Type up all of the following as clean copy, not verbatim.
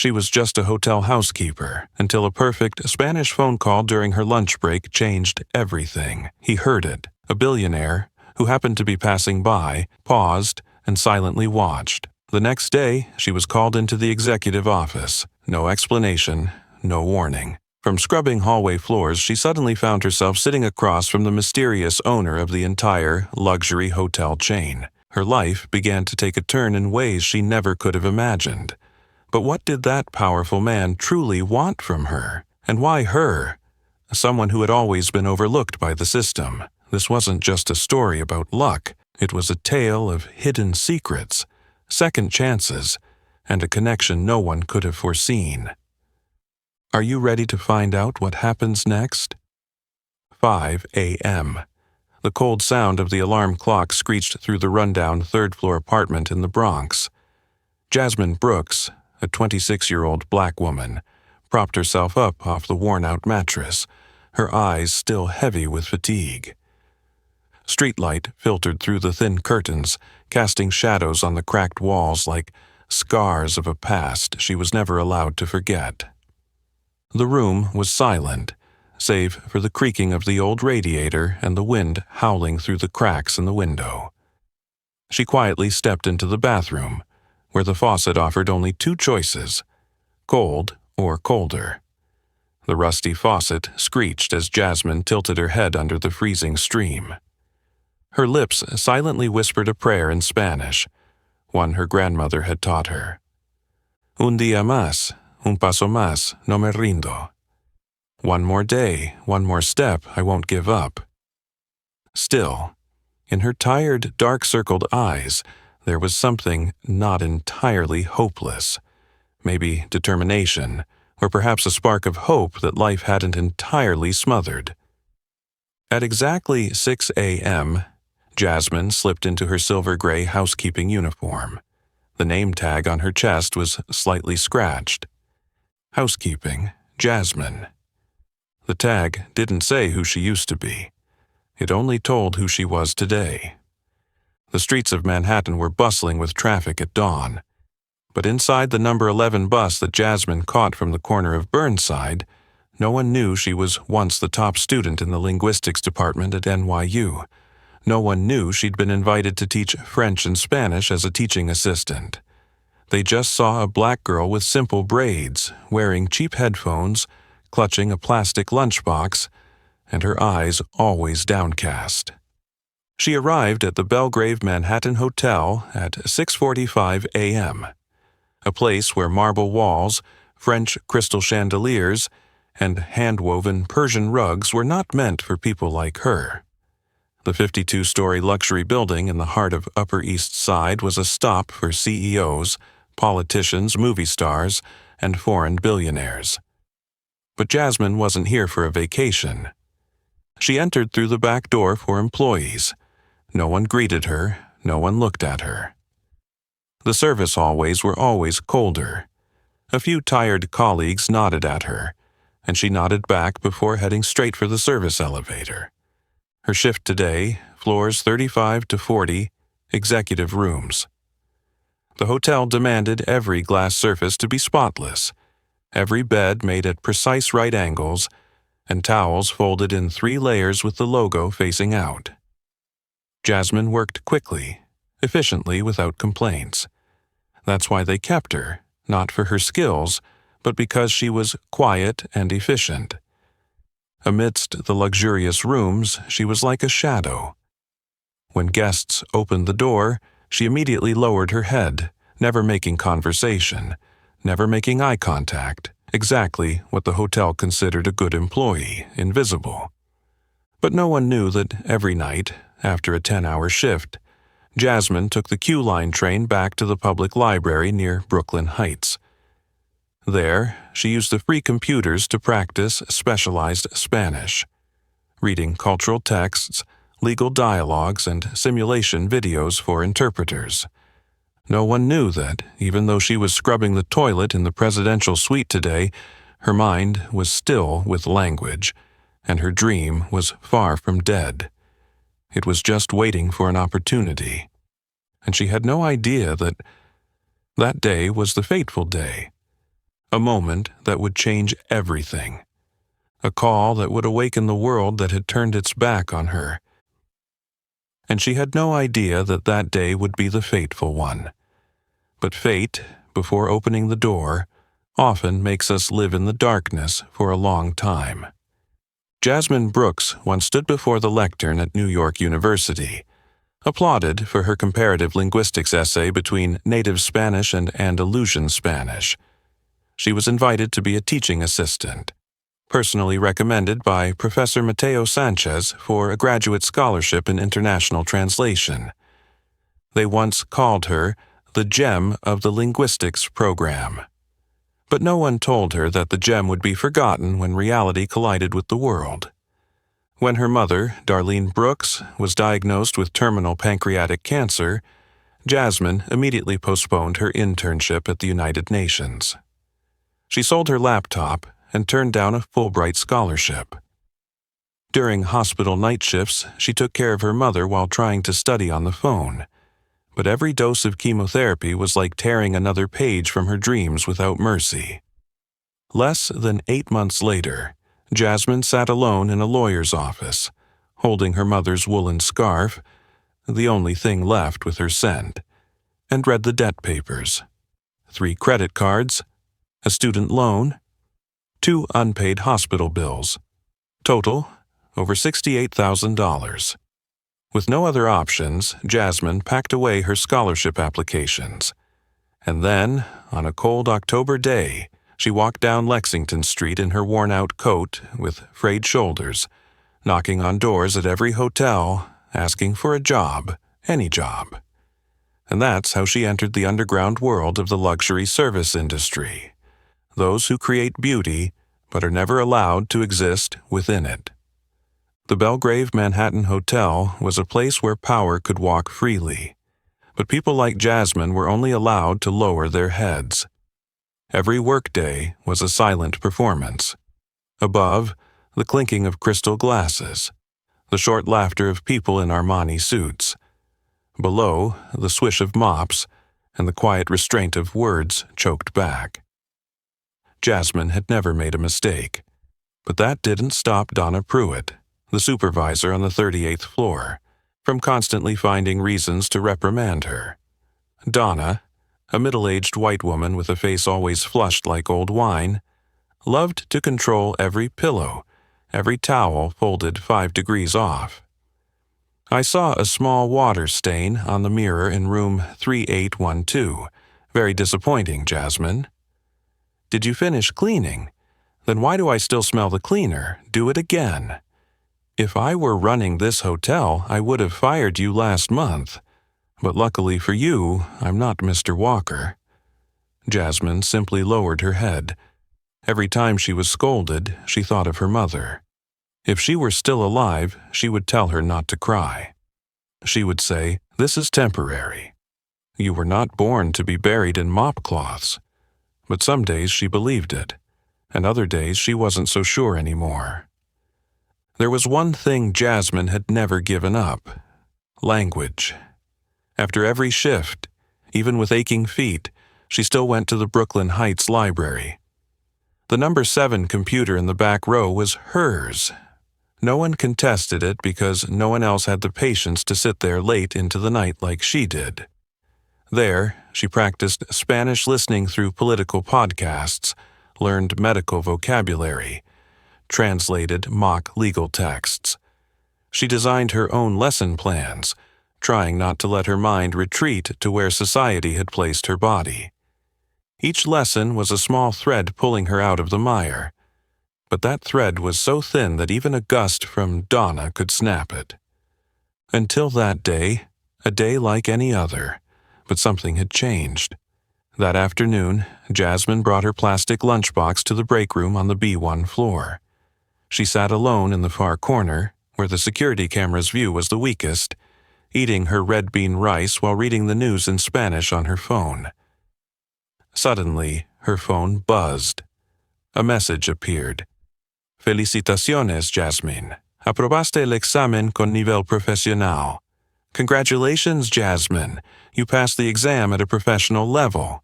she was just a hotel housekeeper until a perfect Spanish phone call during her lunch break changed everything. He heard it. A billionaire, who happened to be passing by, paused and silently watched. The next day, she was called into the executive office. No explanation, no warning. From scrubbing hallway floors, she suddenly found herself sitting across from the mysterious owner of the entire luxury hotel chain. Her life began to take a turn in ways she never could have imagined. But what did that powerful man truly want from her? And why her? Someone who had always been overlooked by the system. This wasn't just a story about luck. It was a tale of hidden secrets, second chances, and a connection no one could have foreseen. Are you ready to find out what happens next? 5 a.m. The cold sound of the alarm clock screeched through the rundown third-floor apartment in the Bronx. Jasmine Brooks, a 26-year-old black woman, propped herself up off the worn-out mattress, her eyes still heavy with fatigue. Streetlight filtered through the thin curtains, casting shadows on the cracked walls like scars of a past she was never allowed to forget. The room was silent, save for the creaking of the old radiator and the wind howling through the cracks in the window. She quietly stepped into the bathroom, where the faucet offered only two choices, cold or colder. The rusty faucet screeched as Jasmine tilted her head under the freezing stream. Her lips silently whispered a prayer in Spanish, one her grandmother had taught her. Un día más, un paso más, no me rindo. One more day, one more step, I won't give up. Still, in her tired, dark-circled eyes, there was something not entirely hopeless. Maybe determination, or perhaps a spark of hope that life hadn't entirely smothered. At exactly 6 a.m., Jasmine slipped into her silver-gray housekeeping uniform. The name tag on her chest was slightly scratched. Housekeeping, Jasmine. The tag didn't say who she used to be. It only told who she was today. The streets of Manhattan were bustling with traffic at dawn. But inside the number 11 bus that Jasmine caught from the corner of Burnside, no one knew she was once the top student in the linguistics department at NYU. No one knew she'd been invited to teach French and Spanish as a teaching assistant. They just saw a black girl with simple braids, wearing cheap headphones, clutching a plastic lunchbox, and her eyes always downcast. She arrived at the Belgrave Manhattan Hotel at 6:45 a.m., a place where marble walls, French crystal chandeliers, and hand-woven Persian rugs were not meant for people like her. The 52-story luxury building in the heart of Upper East Side was a stop for CEOs, politicians, movie stars, and foreign billionaires. But Jasmine wasn't here for a vacation. She entered through the back door for employees. No one greeted her, no one looked at her. The service hallways were always colder. A few tired colleagues nodded at her, and she nodded back before heading straight for the service elevator. Her shift today, floors 35 to 40, executive rooms. The hotel demanded every glass surface to be spotless, every bed made at precise right angles, and towels folded in 3 layers with the logo facing out. Jasmine worked quickly, efficiently, without complaints. That's why they kept her, not for her skills, but because she was quiet and efficient. Amidst the luxurious rooms, she was like a shadow. When guests opened the door, she immediately lowered her head, never making conversation, never making eye contact, exactly what the hotel considered a good employee, invisible. But no one knew that every night, after a 10-hour shift, Jasmine took the Q Line train back to the public library near Brooklyn Heights. There, she used the free computers to practice specialized Spanish, reading cultural texts, legal dialogues, and simulation videos for interpreters. No one knew that, even though she was scrubbing the toilet in the presidential suite today, her mind was still with language, and her dream was far from dead. It was just waiting for an opportunity. And she had no idea that that day was the fateful day. A moment that would change everything. A call that would awaken the world that had turned its back on her. And she had no idea that that day would be the fateful one. But fate, before opening the door, often makes us live in the darkness for a long time. Jasmine Brooks once stood before the lectern at New York University, applauded for her comparative linguistics essay between native Spanish and Andalusian Spanish. She was invited to be a teaching assistant, personally recommended by Professor Mateo Sanchez for a graduate scholarship in international translation. They once called her the gem of the linguistics program. But no one told her that the gem would be forgotten when reality collided with the world. When her mother, Darlene Brooks, was diagnosed with terminal pancreatic cancer, Jasmine immediately postponed her internship at the United Nations. She sold her laptop and turned down a Fulbright scholarship. During hospital night shifts, she took care of her mother while trying to study on the phone. But every dose of chemotherapy was like tearing another page from her dreams without mercy. Less than 8 months later, Jasmine sat alone in a lawyer's office, holding her mother's woolen scarf, the only thing left with her scent, and read the debt papers. 3 credit cards, a student loan, 2 unpaid hospital bills. Total, over $68,000. With no other options, Jasmine packed away her scholarship applications. And then, on a cold October day, she walked down Lexington Street in her worn-out coat with frayed shoulders, knocking on doors at every hotel, asking for a job, any job. And that's how she entered the underground world of the luxury service industry. Those who create beauty, but are never allowed to exist within it. The Belgrave Manhattan Hotel was a place where power could walk freely, but people like Jasmine were only allowed to lower their heads. Every workday was a silent performance. Above, the clinking of crystal glasses, the short laughter of people in Armani suits. Below, the swish of mops and the quiet restraint of words choked back. Jasmine had never made a mistake, but that didn't stop Donna Pruitt, the supervisor on the 38th floor, from constantly finding reasons to reprimand her. Donna, a middle-aged white woman with a face always flushed like old wine, loved to control every pillow, every towel folded 5 degrees off. I saw a small water stain on the mirror in room 3812. Very disappointing, Jasmine. Did you finish cleaning? Then why do I still smell the cleaner? Do it again. If I were running this hotel, I would have fired you last month. But luckily for you, I'm not Mr. Walker. Jasmine simply lowered her head. Every time she was scolded, she thought of her mother. If she were still alive, she would tell her not to cry. She would say, "This is temporary. You were not born to be buried in mop cloths." But some days she believed it, and other days she wasn't so sure anymore. There was one thing Jasmine had never given up: language. After every shift, even with aching feet, she still went to the Brooklyn Heights Library. The number 7 computer in the back row was hers. No one contested it because no one else had the patience to sit there late into the night like she did. There, she practiced Spanish listening through political podcasts, learned medical vocabulary, translated mock legal texts. She designed her own lesson plans, trying not to let her mind retreat to where society had placed her body. Each lesson was a small thread pulling her out of the mire, but that thread was so thin that even a gust from Donna could snap it. Until that day, a day like any other, but something had changed. That afternoon, Jasmine brought her plastic lunchbox to the break room on the B1 floor. She sat alone in the far corner, where the security camera's view was the weakest, eating her red bean rice while reading the news in Spanish on her phone. Suddenly, her phone buzzed. A message appeared. "Felicitaciones, Jasmine. Aprobaste el examen con nivel profesional." "Congratulations, Jasmine. You passed the exam at a professional level."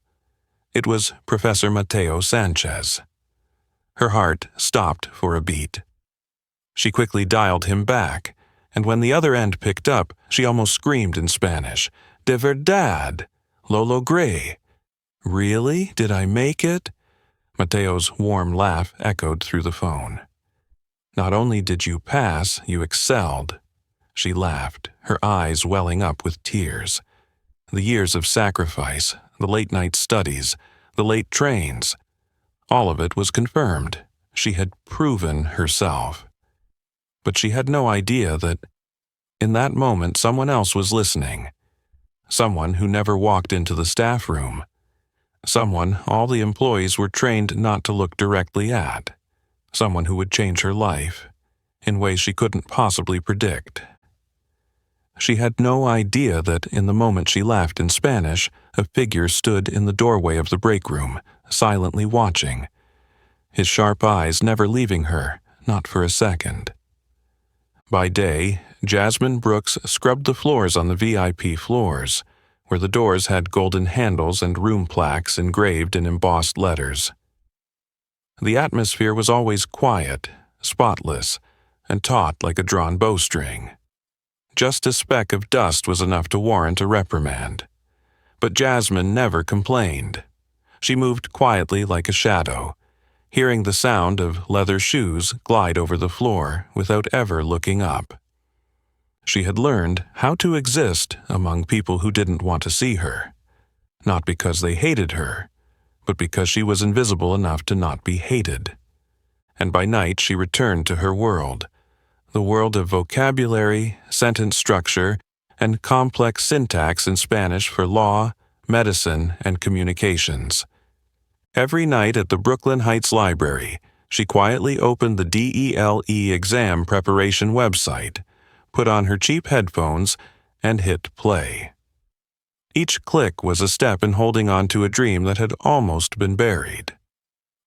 It was Professor Mateo Sanchez. Her heart stopped for a beat. She quickly dialed him back, and when the other end picked up, she almost screamed in Spanish, "De verdad! Lo logré! Really? Did I make it?" Mateo's warm laugh echoed through the phone. "Not only did you pass, you excelled." She laughed, her eyes welling up with tears. The years of sacrifice, the late-night studies, the late trains, all of it was confirmed. She had proven herself. But she had no idea that, in that moment, someone else was listening. Someone who never walked into the staff room. Someone all the employees were trained not to look directly at. Someone who would change her life in ways she couldn't possibly predict. She had no idea that in the moment she laughed in Spanish, a figure stood in the doorway of the break room, silently watching, his sharp eyes never leaving her, not for a second. By day, Jasmine Brooks scrubbed the floors on the VIP floors, where the doors had golden handles and room plaques engraved in embossed letters. The atmosphere was always quiet, spotless, and taut like a drawn bowstring. Just a speck of dust was enough to warrant a reprimand. But Jasmine never complained. She moved quietly like a shadow, hearing the sound of leather shoes glide over the floor without ever looking up. She had learned how to exist among people who didn't want to see her, not because they hated her, but because she was invisible enough to not be hated. And by night she returned to her world, the world of vocabulary, sentence structure, and complex syntax in Spanish for law, medicine, and communications. Every night at the Brooklyn Heights Library, she quietly opened the DELE exam preparation website, put on her cheap headphones, and hit play. Each click was a step in holding on to a dream that had almost been buried.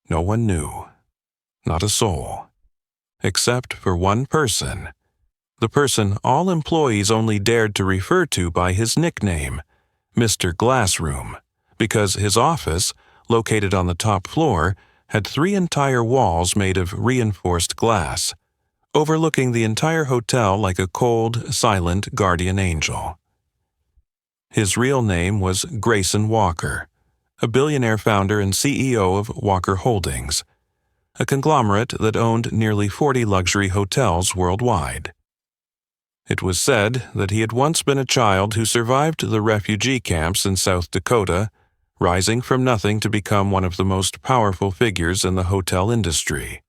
No one knew. Not a soul. Except for one person. The person all employees only dared to refer to by his nickname, Mr. Glassroom, because his office, located on the top floor, had 3 entire walls made of reinforced glass, overlooking the entire hotel like a cold, silent guardian angel. His real name was Grayson Walker, a billionaire founder and CEO of Walker Holdings, a conglomerate that owned nearly 40 luxury hotels worldwide. It was said that he had once been a child who survived the refugee camps in South Dakota, rising from nothing to become one of the most powerful figures in the hotel industry.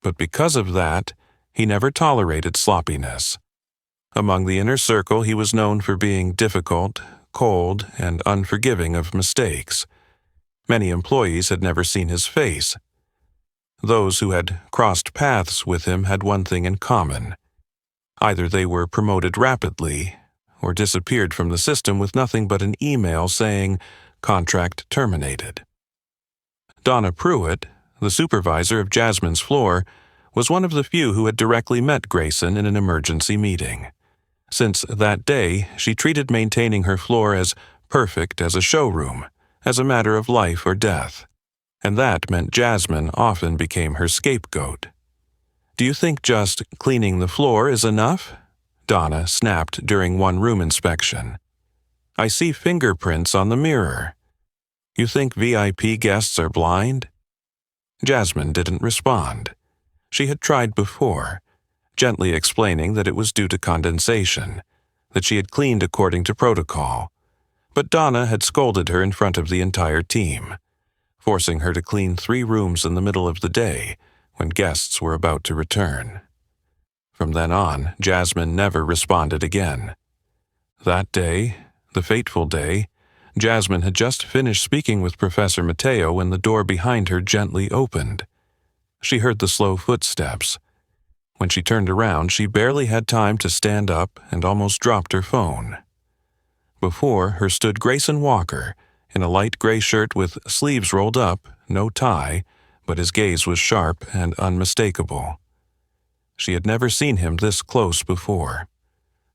But because of that, he never tolerated sloppiness. Among the inner circle, he was known for being difficult, cold, and unforgiving of mistakes. Many employees had never seen his face. Those who had crossed paths with him had one thing in common. Either they were promoted rapidly, or disappeared from the system with nothing but an email saying, "Contract terminated." Donna Pruitt, the supervisor of Jasmine's floor, was one of the few who had directly met Grayson in an emergency meeting. Since that day, she treated maintaining her floor as perfect as a showroom, as a matter of life or death. And that meant Jasmine often became her scapegoat. "Do you think just cleaning the floor is enough?" Donna snapped during one room inspection. "I see fingerprints on the mirror. You think VIP guests are blind?" Jasmine didn't respond. She had tried before, gently explaining that it was due to condensation, that she had cleaned according to protocol. But Donna had scolded her in front of the entire team, forcing her to clean 3 rooms in the middle of the day when guests were about to return. From then on, Jasmine never responded again. That day, the fateful day, Jasmine had just finished speaking with Professor Mateo when the door behind her gently opened. She heard the slow footsteps. When she turned around, she barely had time to stand up and almost dropped her phone. Before her stood Grayson Walker, in a light gray shirt with sleeves rolled up, no tie, but his gaze was sharp and unmistakable. She had never seen him this close before.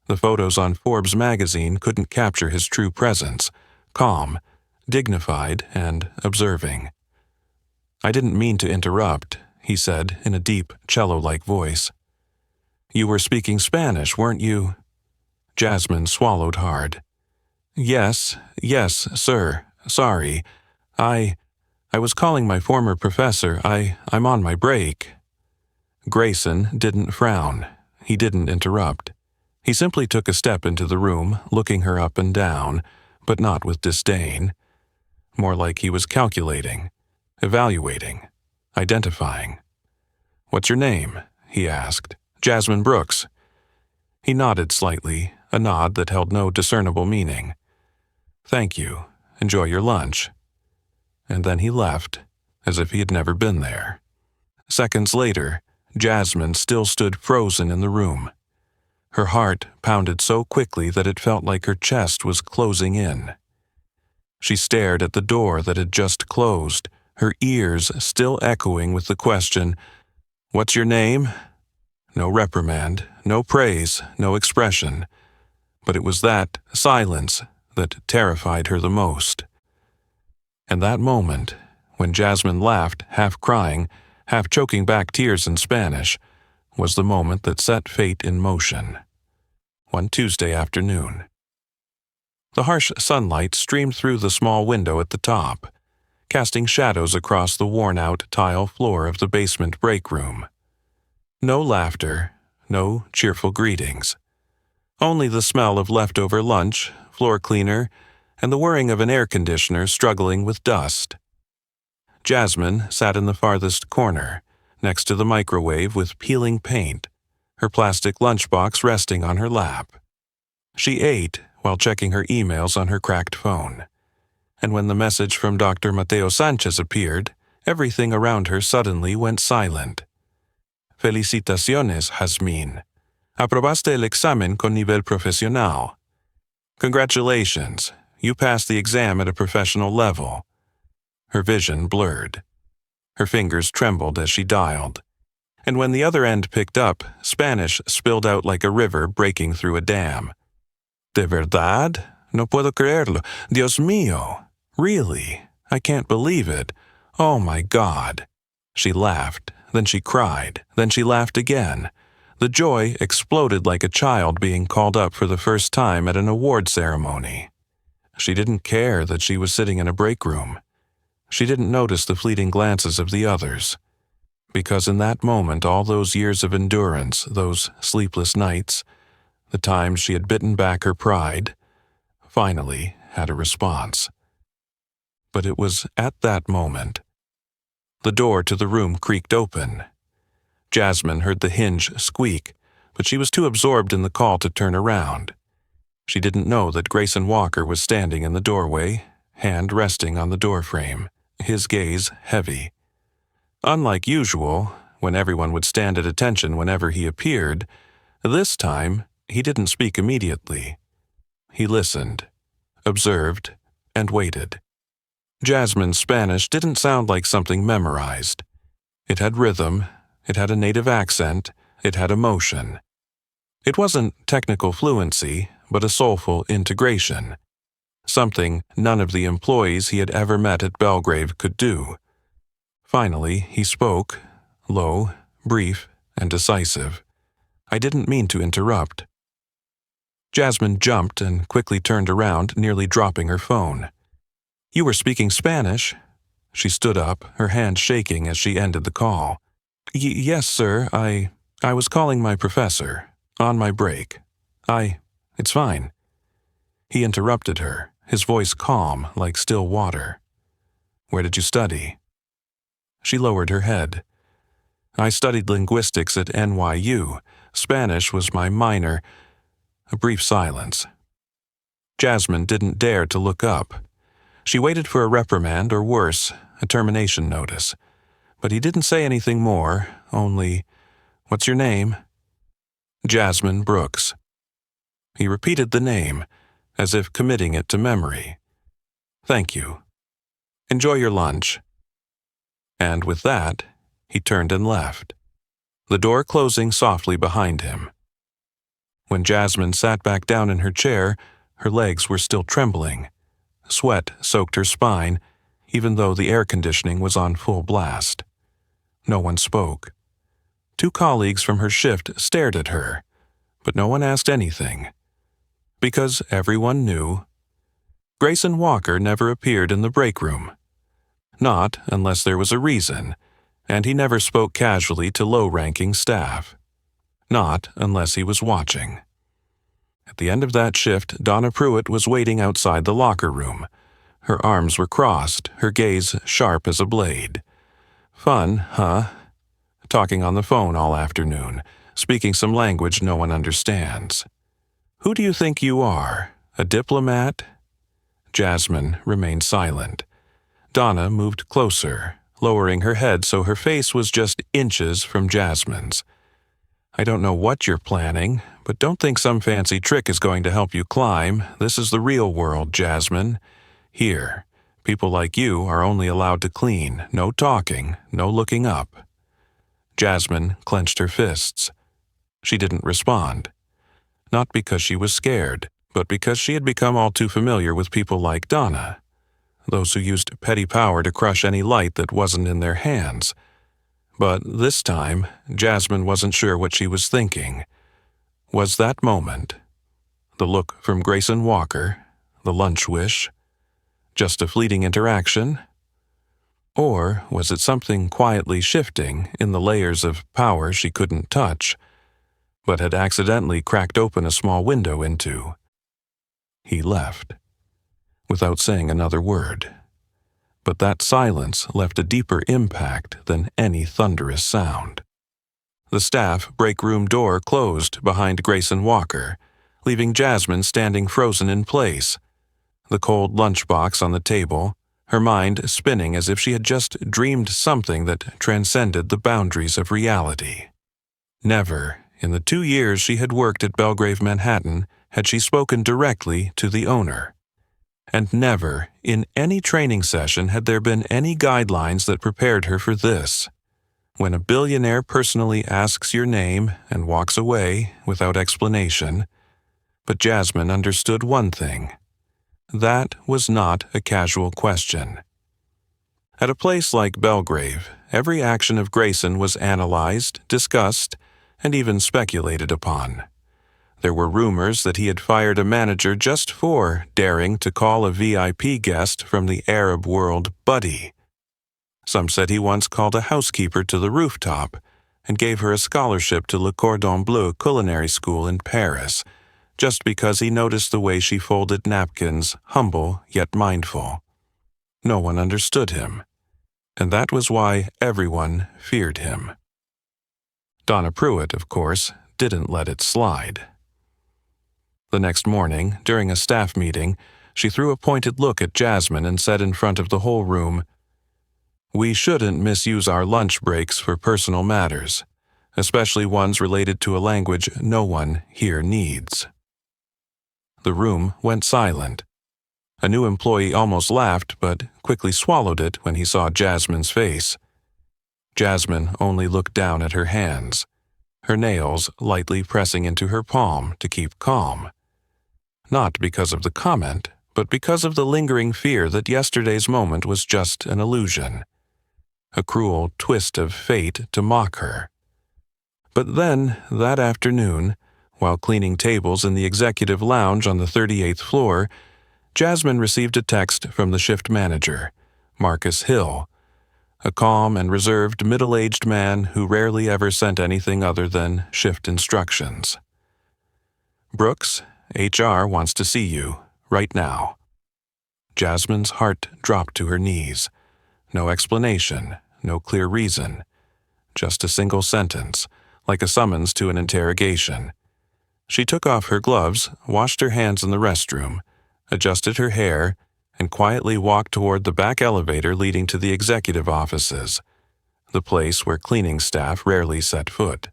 The photos on Forbes magazine couldn't capture his true presence, calm, dignified and observing. "I didn't mean to interrupt," he said in a deep, cello-like voice. "You were speaking Spanish, weren't you?" Jasmine swallowed hard. Yes, sir. Sorry. I was calling my former professor. I'm on my break." Grayson didn't frown. He didn't interrupt. He simply took a step into the room, looking her up and down, but not with disdain. More like he was calculating, evaluating, identifying. "What's your name?" he asked. "Jasmine Brooks." He nodded slightly, a nod that held no discernible meaning. "Thank you. Enjoy your lunch." And then he left, as if he had never been there. Seconds later, Jasmine still stood frozen in the room. Her heart pounded so quickly that it felt like her chest was closing in. She stared at the door that had just closed, her ears still echoing with the question, "What's your name?" No reprimand, no praise, no expression. But it was that silence that terrified her the most. And that moment, when Jasmine laughed, half crying, half choking back tears in Spanish, was the moment that set fate in motion. One Tuesday afternoon. The harsh sunlight streamed through the small window at the top, casting shadows across the worn-out tile floor of the basement break room. No laughter, no cheerful greetings. Only the smell of leftover lunch, floor cleaner, and the whirring of an air conditioner struggling with dust. Jasmine sat in the farthest corner, next to the microwave with peeling paint, her plastic lunchbox resting on her lap. She ate while checking her emails on her cracked phone. And when the message from Dr. Mateo Sanchez appeared, everything around her suddenly went silent. "Felicitaciones, Jazmín. Aprobaste el examen con nivel profesional. Congratulations, you passed the exam at a professional level." Her vision blurred. Her fingers trembled as she dialed. And when the other end picked up, Spanish spilled out like a river breaking through a dam. "De verdad? No puedo creerlo. Dios mío. Really? I can't believe it. Oh my God." She laughed, then she cried, then she laughed again. The joy exploded like a child being called up for the first time at an award ceremony. She didn't care that she was sitting in a break room. She didn't notice the fleeting glances of the others. Because in that moment, all those years of endurance, those sleepless nights, the times she had bitten back her pride, finally had a response. But it was at that moment. The door to the room creaked open. Jasmine heard the hinge squeak, but she was too absorbed in the call to turn around. She didn't know that Grayson Walker was standing in the doorway, hand resting on the doorframe, his gaze heavy. Unlike usual, when everyone would stand at attention whenever he appeared, this time he didn't speak immediately. He listened, observed, and waited. Jasmine's Spanish didn't sound like something memorized. It had rhythm, it had a native accent, it had emotion. It wasn't technical fluency, but a soulful integration. Something none of the employees he had ever met at Belgrave could do. Finally, he spoke, low, brief, and decisive. "I didn't mean to interrupt." Jasmine jumped and quickly turned around, nearly dropping her phone. "You were speaking Spanish?" She stood up, her hand shaking as she ended the call. Yes, sir, I was calling my professor. On my break. It's fine." He interrupted her, his voice calm like still water. "Where did you study?" She lowered her head. "I studied linguistics at NYU. Spanish was my minor." A brief silence. Jasmine didn't dare to look up. She waited for a reprimand or worse, a termination notice. But he didn't say anything more, only, "What's your name?" "Jasmine Brooks." He repeated the name, as if committing it to memory. "Thank you. Enjoy your lunch." And with that, he turned and left, the door closing softly behind him. When Jasmine sat back down in her chair, her legs were still trembling. Sweat soaked her spine, even though the air conditioning was on full blast. No one spoke. 2 colleagues from her shift stared at her, but no one asked anything. Because everyone knew. Grayson Walker never appeared in the break room. Not unless there was a reason, and he never spoke casually to low-ranking staff. Not unless he was watching. At the end of that shift, Donna Pruitt was waiting outside the locker room. Her arms were crossed, her gaze sharp as a blade. Fun, huh? Talking on the phone all afternoon, speaking some language no one understands. Who do you think you are? A diplomat? Jasmine remained silent. Donna moved closer, lowering her head so her face was just inches from Jasmine's. I don't know what you're planning, but don't think some fancy trick is going to help you climb. This is the real world, Jasmine. Here, people like you are only allowed to clean, no talking, no looking up. Jasmine clenched her fists. She didn't respond. Not because she was scared, but because she had become all too familiar with people like Donna. Those who used petty power to crush any light that wasn't in their hands. But this time, Jasmine wasn't sure what she was thinking. Was that moment, the look from Grayson Walker, the lunch wish, just a fleeting interaction? Or was it something quietly shifting in the layers of power she couldn't touch, but had accidentally cracked open a small window into? He left, without saying another word. But that silence left a deeper impact than any thunderous sound. The staff break room door closed behind Grayson Walker, leaving Jasmine standing frozen in place. The cold lunchbox on the table, her mind spinning as if she had just dreamed something that transcended the boundaries of reality. Never, in the 2 years she had worked at Belgrave Manhattan, had she spoken directly to the owner. And never, in any training session, had there been any guidelines that prepared her for this. When a billionaire personally asks your name and walks away without explanation. But Jasmine understood one thing. That was not a casual question. At a place like Belgrave, every action of Grayson was analyzed, discussed, and even speculated upon. There were rumors that he had fired a manager just for daring to call a VIP guest from the Arab world buddy. Some said he once called a housekeeper to the rooftop and gave her a scholarship to Le Cordon Bleu Culinary School in Paris, just because he noticed the way she folded napkins, humble yet mindful. No one understood him, and that was why everyone feared him. Donna Pruitt, of course, didn't let it slide. The next morning, during a staff meeting, she threw a pointed look at Jasmine and said in front of the whole room, "We shouldn't misuse our lunch breaks for personal matters, especially ones related to a language no one here needs." The room went silent. A new employee almost laughed, but quickly swallowed it when he saw Jasmine's face. Jasmine only looked down at her hands, her nails lightly pressing into her palm to keep calm. Not because of the comment, but because of the lingering fear that yesterday's moment was just an illusion. A cruel twist of fate to mock her. But then, that afternoon, while cleaning tables in the executive lounge on the 38th floor, Jasmine received a text from the shift manager, Marcus Hill, a calm and reserved middle-aged man who rarely ever sent anything other than shift instructions. "Brooks, HR wants to see you, right now." Jasmine's heart dropped to her knees. No explanation, no clear reason. Just a single sentence, like a summons to an interrogation. She took off her gloves, washed her hands in the restroom, adjusted her hair, and quietly walked toward the back elevator leading to the executive offices, the place where cleaning staff rarely set foot.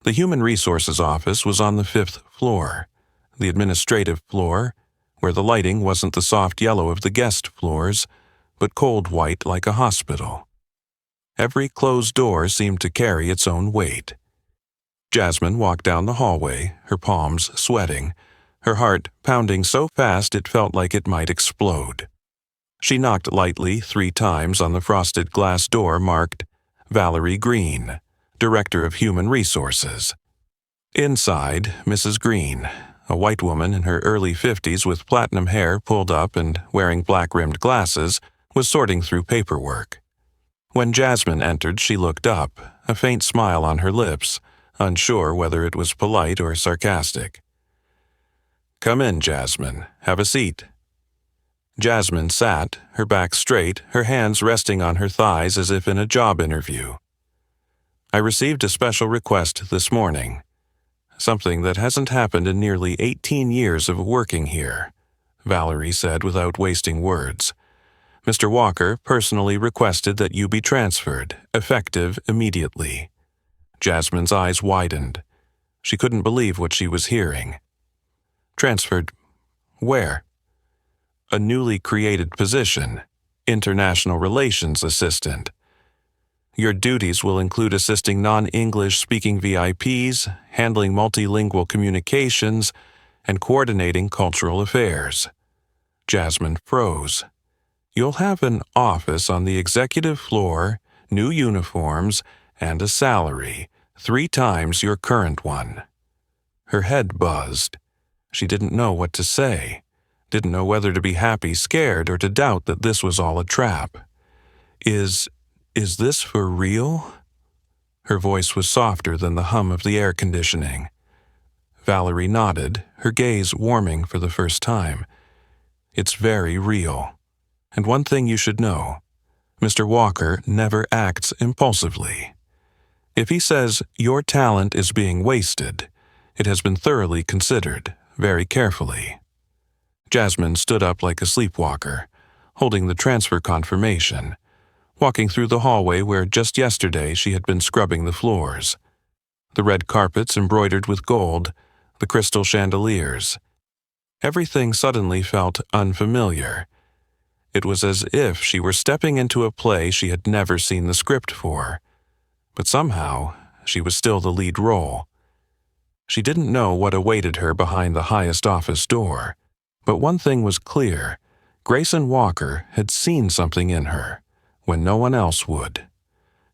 The Human Resources office was on the 5th floor, the administrative floor, where the lighting wasn't the soft yellow of the guest floors, but cold white like a hospital. Every closed door seemed to carry its own weight. Jasmine walked down the hallway, her palms sweating, her heart pounding so fast it felt like it might explode. She knocked lightly 3 times on the frosted glass door marked Valerie Green, Director of Human Resources. Inside, Mrs. Green, a white woman in her early 50s with platinum hair pulled up and wearing black-rimmed glasses, was sorting through paperwork. When Jasmine entered, she looked up, a faint smile on her lips, unsure whether it was polite or sarcastic. "Come in, Jasmine. Have a seat." Jasmine sat, her back straight, her hands resting on her thighs as if in a job interview. "I received a special request this morning. Something that hasn't happened in nearly 18 years of working here," Valerie said without wasting words. "Mr. Walker personally requested that you be transferred, effective immediately." Jasmine's eyes widened. She couldn't believe what she was hearing. "Transferred where?" "A newly created position, International Relations Assistant. Your duties will include assisting non-English speaking VIPs, handling multilingual communications, and coordinating cultural affairs." Jasmine froze. "You'll have an office on the executive floor, new uniforms, and a salary, 3 times your current one." Her head buzzed. She didn't know what to say, didn't know whether to be happy, scared, or to doubt that this was all a trap. Is this for real?" Her voice was softer than the hum of the air conditioning. Valerie nodded, her gaze warming for the first time. "It's very real. And one thing you should know, Mr. Walker never acts impulsively. If he says your talent is being wasted, it has been thoroughly considered, very carefully." Jasmine stood up like a sleepwalker, holding the transfer confirmation, walking through the hallway where just yesterday she had been scrubbing the floors. The red carpets embroidered with gold, the crystal chandeliers. Everything suddenly felt unfamiliar. It was as if she were stepping into a play she had never seen the script for. But somehow, she was still the lead role. She didn't know what awaited her behind the highest office door, but one thing was clear: Grayson Walker had seen something in her, when no one else would.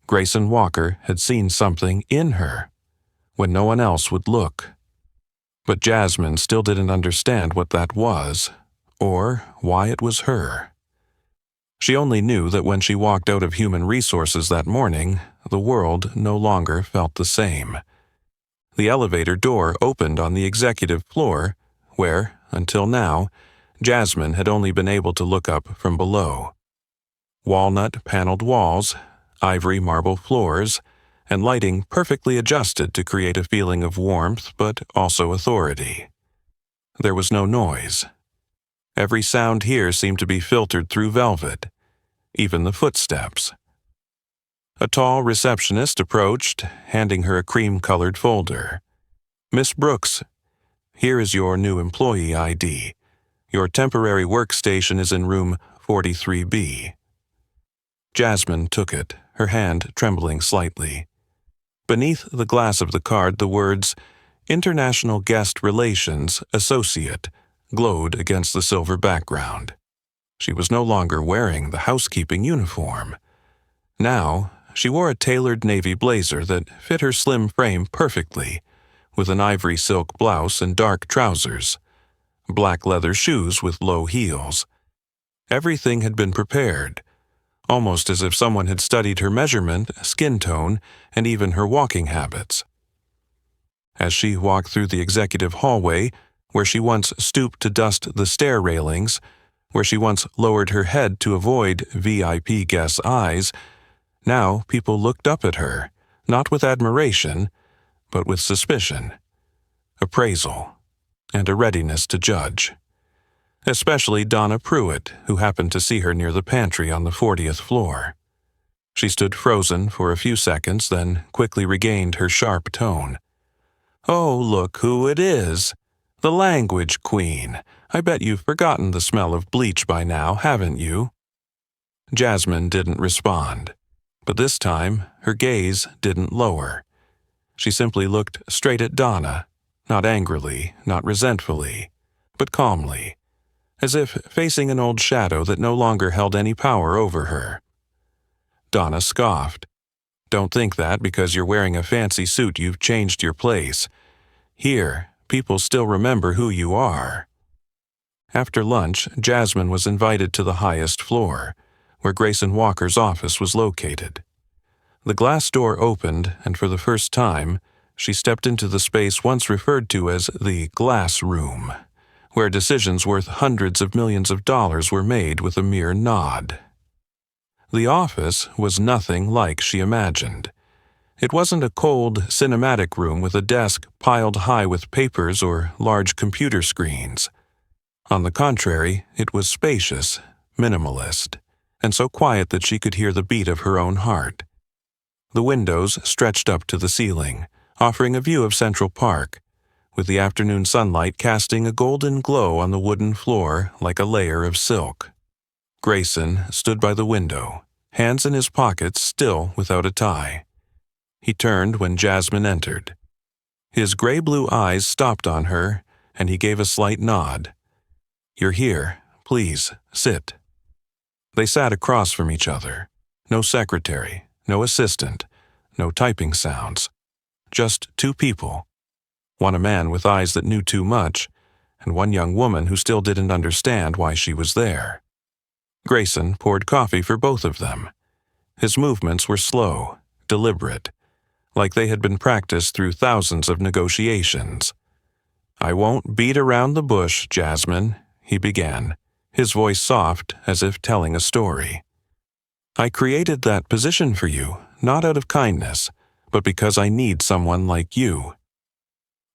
Grayson Walker had seen something in her, when no one else would look. But Jasmine still didn't understand what that was, or why it was her. She only knew that when she walked out of Human Resources that morning, the world no longer felt the same. The elevator door opened on the executive floor, where, until now, Jasmine had only been able to look up from below. Walnut-paneled walls, ivory marble floors, and lighting perfectly adjusted to create a feeling of warmth but also authority. There was no noise. Every sound here seemed to be filtered through velvet, even the footsteps. A tall receptionist approached, handing her a cream-colored folder. "Miss Brooks, here is your new employee ID. Your temporary workstation is in room 43B. Jasmine took it, her hand trembling slightly. Beneath the glass of the card, the words, "International Guest Relations Associate," glowed against the silver background. She was no longer wearing the housekeeping uniform. Now, she wore a tailored navy blazer that fit her slim frame perfectly, with an ivory silk blouse and dark trousers, black leather shoes with low heels. Everything had been prepared, almost as if someone had studied her measurement, skin tone, and even her walking habits. As she walked through the executive hallway, where she once stooped to dust the stair railings, where she once lowered her head to avoid VIP guests' eyes, now people looked up at her, not with admiration, but with suspicion, appraisal, and a readiness to judge. Especially Donna Pruitt, who happened to see her near the pantry on the 40th floor. She stood frozen for a few seconds, then quickly regained her sharp tone. "Oh, look who it is! The language queen! I bet you've forgotten the smell of bleach by now, haven't you?" Jasmine didn't respond, but this time her gaze didn't lower. She simply looked straight at Donna, not angrily, not resentfully, but calmly, as if facing an old shadow that no longer held any power over her. Donna scoffed. "Don't think that because you're wearing a fancy suit you've changed your place. Here, people still remember who you are." After lunch, Jasmine was invited to the highest floor, where Grayson Walker's office was located. The glass door opened, and for the first time, she stepped into the space once referred to as the glass room, where decisions worth hundreds of millions of dollars were made with a mere nod. The office was nothing like she imagined. It wasn't a cold, cinematic room with a desk piled high with papers or large computer screens. On the contrary, it was spacious, minimalist, and so quiet that she could hear the beat of her own heart. The windows stretched up to the ceiling, offering a view of Central Park, with the afternoon sunlight casting a golden glow on the wooden floor like a layer of silk. Grayson stood by the window, hands in his pockets, still without a tie. He turned when Jasmine entered. His gray-blue eyes stopped on her, and he gave a slight nod. "You're here. Please, sit." They sat across from each other. No secretary, no assistant, no typing sounds. Just two people. One a man with eyes that knew too much, and one young woman who still didn't understand why she was there. Grayson poured coffee for both of them. His movements were slow, deliberate, like they had been practiced through thousands of negotiations. "I won't beat around the bush, Jasmine," he began, his voice soft as if telling a story. "I created that position for you, not out of kindness, but because I need someone like you."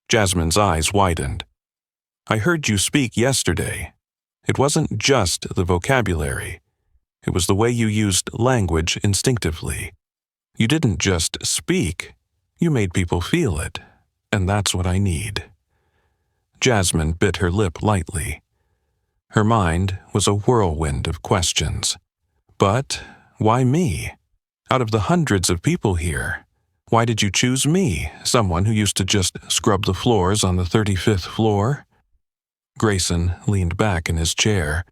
Jasmine's eyes widened. "I heard you speak yesterday. It wasn't just the vocabulary. It was the way you used language instinctively. You didn't just speak, you made people feel it, and that's what I need." Jasmine bit her lip lightly. Her mind was a whirlwind of questions. But why me? Out of the hundreds of people here, why did you choose me, someone who used to just scrub the floors on the 35th floor? Grayson leaned back in his chair.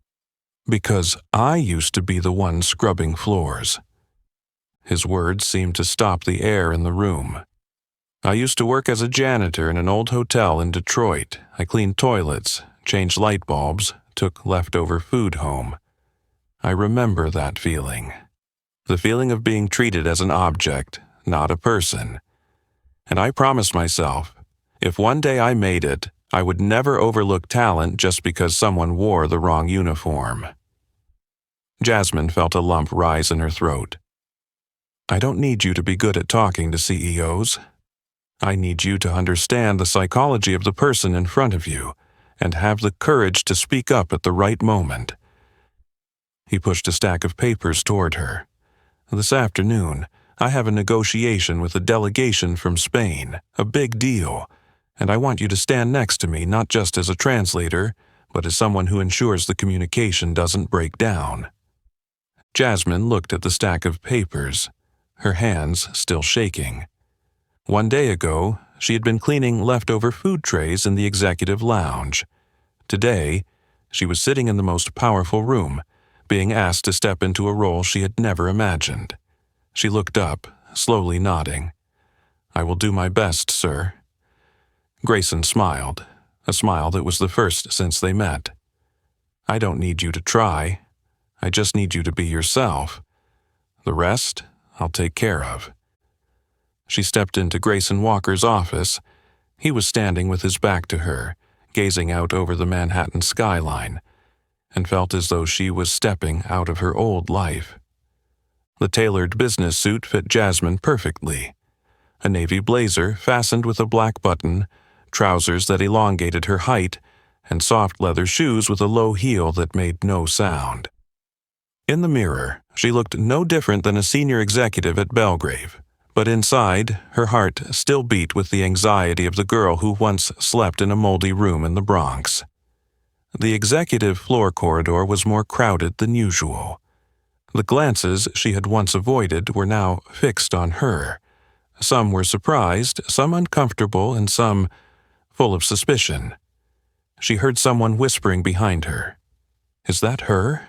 "Because I used to be the one scrubbing floors." His words seemed to stop the air in the room. "I used to work as a janitor in an old hotel in Detroit. I cleaned toilets, changed light bulbs, took leftover food home. I remember that feeling. The feeling of being treated as an object, not a person. And I promised myself, if one day I made it, I would never overlook talent just because someone wore the wrong uniform." Jasmine felt a lump rise in her throat. "I don't need you to be good at talking to CEOs. I need you to understand the psychology of the person in front of you and have the courage to speak up at the right moment." He pushed a stack of papers toward her. "This afternoon, I have a negotiation with a delegation from Spain, a big deal, and I want you to stand next to me not just as a translator, but as someone who ensures the communication doesn't break down." Jasmine looked at the stack of papers, her hands still shaking. One day ago, she had been cleaning leftover food trays in the executive lounge. Today, she was sitting in the most powerful room, being asked to step into a role she had never imagined. She looked up, slowly nodding. "I will do my best, sir." Grayson smiled, a smile that was the first since they met. "I don't need you to try. I just need you to be yourself. The rest, I'll take care of." She stepped into Grayson Walker's office. He was standing with his back to her, gazing out over the Manhattan skyline, and felt as though she was stepping out of her old life. The tailored business suit fit Jasmine perfectly. A navy blazer fastened with a black button, trousers that elongated her height, and soft leather shoes with a low heel that made no sound. In the mirror, she looked no different than a senior executive at Belgrave, but inside, her heart still beat with the anxiety of the girl who once slept in a moldy room in the Bronx. The executive floor corridor was more crowded than usual. The glances she had once avoided were now fixed on her. Some were surprised, some uncomfortable, and some full of suspicion. she heard someone whispering behind her. Is that her?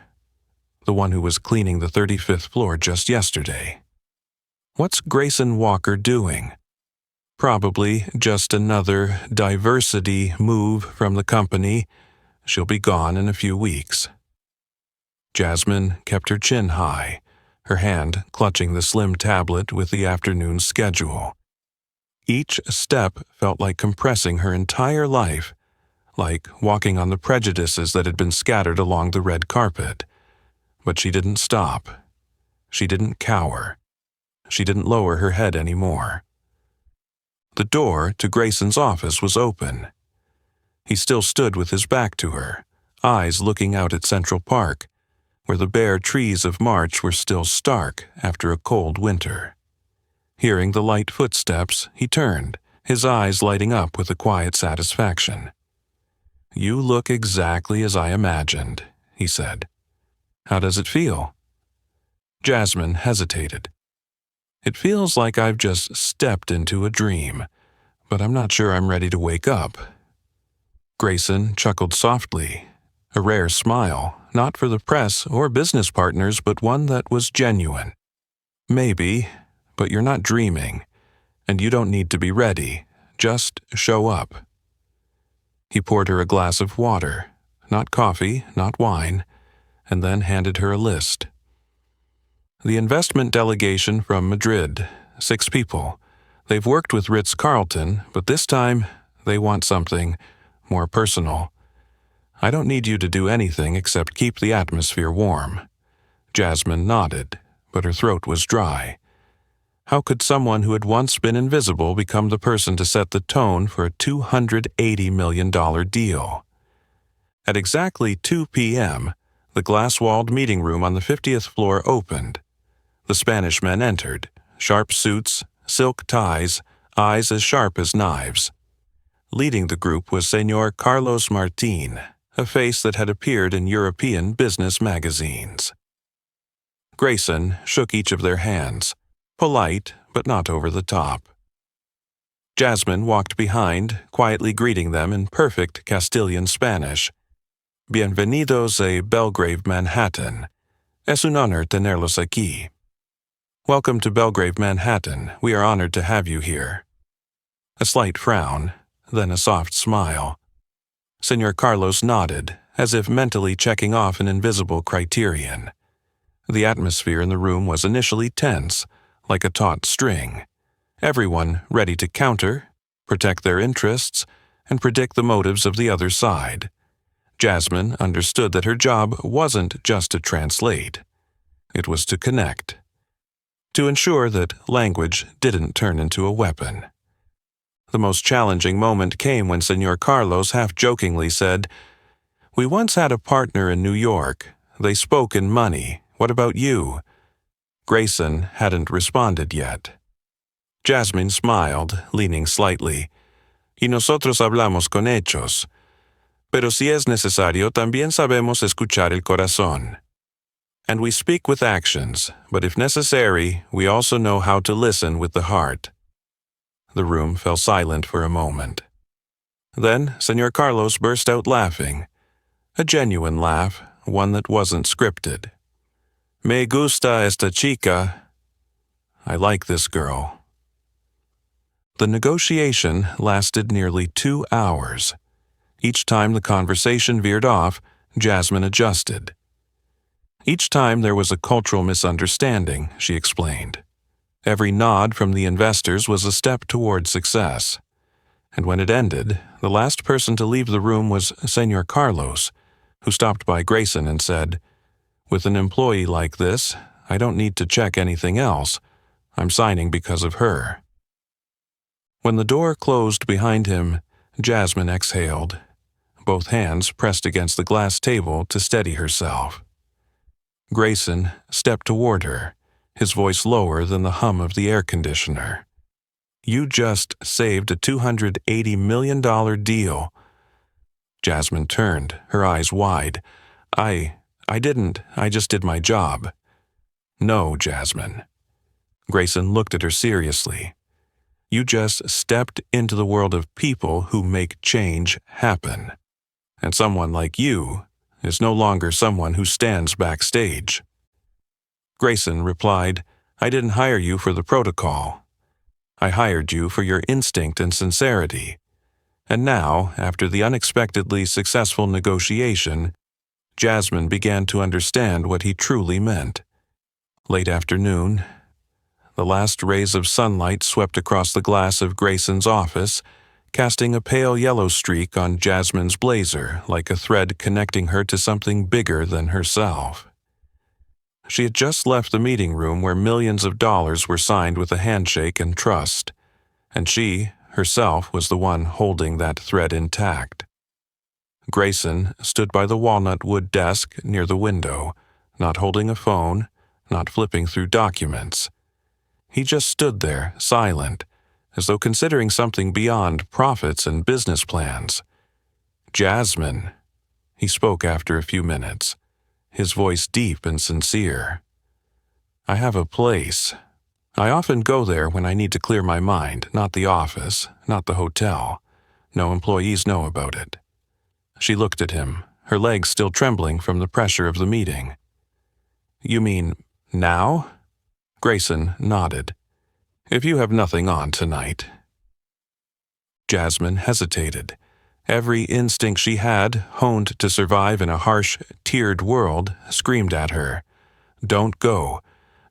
The one who was cleaning the 35th floor just yesterday. What's Grayson Walker doing? Probably just another diversity move from the company. She'll be gone in a few weeks. Jasmine kept her chin high, her hand clutching the slim tablet with the afternoon's schedule. Each step felt like compressing her entire life, like walking on the prejudices that had been scattered along the red carpet. But she didn't stop. She didn't cower. She didn't lower her head anymore. The door to Grayson's office was open. He still stood with his back to her, eyes looking out at Central Park, where the bare trees of March were still stark after a cold winter. Hearing the light footsteps, he turned, his eyes lighting up with a quiet satisfaction. "You look exactly as I imagined," he said. "How does it feel?" Jasmine hesitated. "It feels like I've just stepped into a dream, but I'm not sure I'm ready to wake up." Grayson chuckled softly, a rare smile, not for the press or business partners, but one that was genuine. "Maybe, but you're not dreaming, and you don't need to be ready. Just show up." He poured her a glass of water, not coffee, not wine, and then handed her a list. "The investment delegation from Madrid, 6 people. They've worked with Ritz-Carlton, but this time they want something more personal. I don't need you to do anything except keep the atmosphere warm." Jasmine nodded, but her throat was dry. How could someone who had once been invisible become the person to set the tone for a $280 million deal? At exactly 2 p.m., the glass-walled meeting room on the 50th floor opened. The Spanish men entered, sharp suits, silk ties, eyes as sharp as knives. Leading the group was Señor Carlos Martín, a face that had appeared in European business magazines. Grayson shook each of their hands, polite but not over the top. Jasmine walked behind, quietly greeting them in perfect Castilian Spanish. "Bienvenidos a Belgrave, Manhattan. Es un honor tenerlos aquí." "Welcome to Belgrave, Manhattan. We are honored to have you here." A slight frown, then a soft smile. Señor Carlos nodded, as if mentally checking off an invisible criterion. The atmosphere in the room was initially tense, like a taut string. Everyone ready to counter, protect their interests, and predict the motives of the other side. Jasmine understood that her job wasn't just to translate. It was to connect. To ensure that language didn't turn into a weapon. The most challenging moment came when Señor Carlos half-jokingly said, "We once had a partner in New York. They spoke in money. What about you?" Grayson hadn't responded yet. Jasmine smiled, leaning slightly. "Y nosotros hablamos con hechos. Pero si es necesario, también sabemos escuchar el corazón. And we speak with actions, but if necessary, we also know how to listen with the heart." The room fell silent for a moment. Then Señor Carlos burst out laughing. A genuine laugh, one that wasn't scripted. "Me gusta esta chica." "I like this girl." The negotiation lasted nearly 2 hours. Each time the conversation veered off, Jasmine adjusted. Each time there was a cultural misunderstanding, she explained. Every nod from the investors was a step toward success. And when it ended, the last person to leave the room was Señor Carlos, who stopped by Grayson and said, "With an employee like this, I don't need to check anything else. I'm signing because of her." When the door closed behind him, Jasmine exhaled, both hands pressed against the glass table to steady herself. Grayson stepped toward her, his voice lower than the hum of the air conditioner. "You just saved a $280 million deal." Jasmine turned, her eyes wide. I didn't. I just did my job." "No, Jasmine." Grayson looked at her seriously. "You just stepped into the world of people who make change happen." and someone like you is no longer someone who stands backstage." Grayson replied, "I didn't hire you for the protocol. I hired you for your instinct and sincerity. And now, after the unexpectedly successful negotiation, Jasmine began to understand what he truly meant." Late afternoon, the last rays of sunlight swept across the glass of Grayson's office, casting a pale yellow streak on Jasmine's blazer like a thread connecting her to something bigger than herself. She had just left the meeting room where millions of dollars were signed with a handshake and trust, and she, herself, was the one holding that thread intact. Grayson stood by the walnut wood desk near the window, not holding a phone, not flipping through documents. He just stood there, silent, as though considering something beyond profits and business plans. "Jasmine," he spoke after a few minutes, his voice deep and sincere. "I have a place. I often go there when I need to clear my mind, not the office, not the hotel. No employees know about it." She looked at him, her legs still trembling from the pressure of the meeting. "You mean now?" Grayson nodded. "If you have nothing on tonight." Jasmine hesitated. Every instinct she had, honed to survive in a harsh, tiered world, screamed at her. Don't go.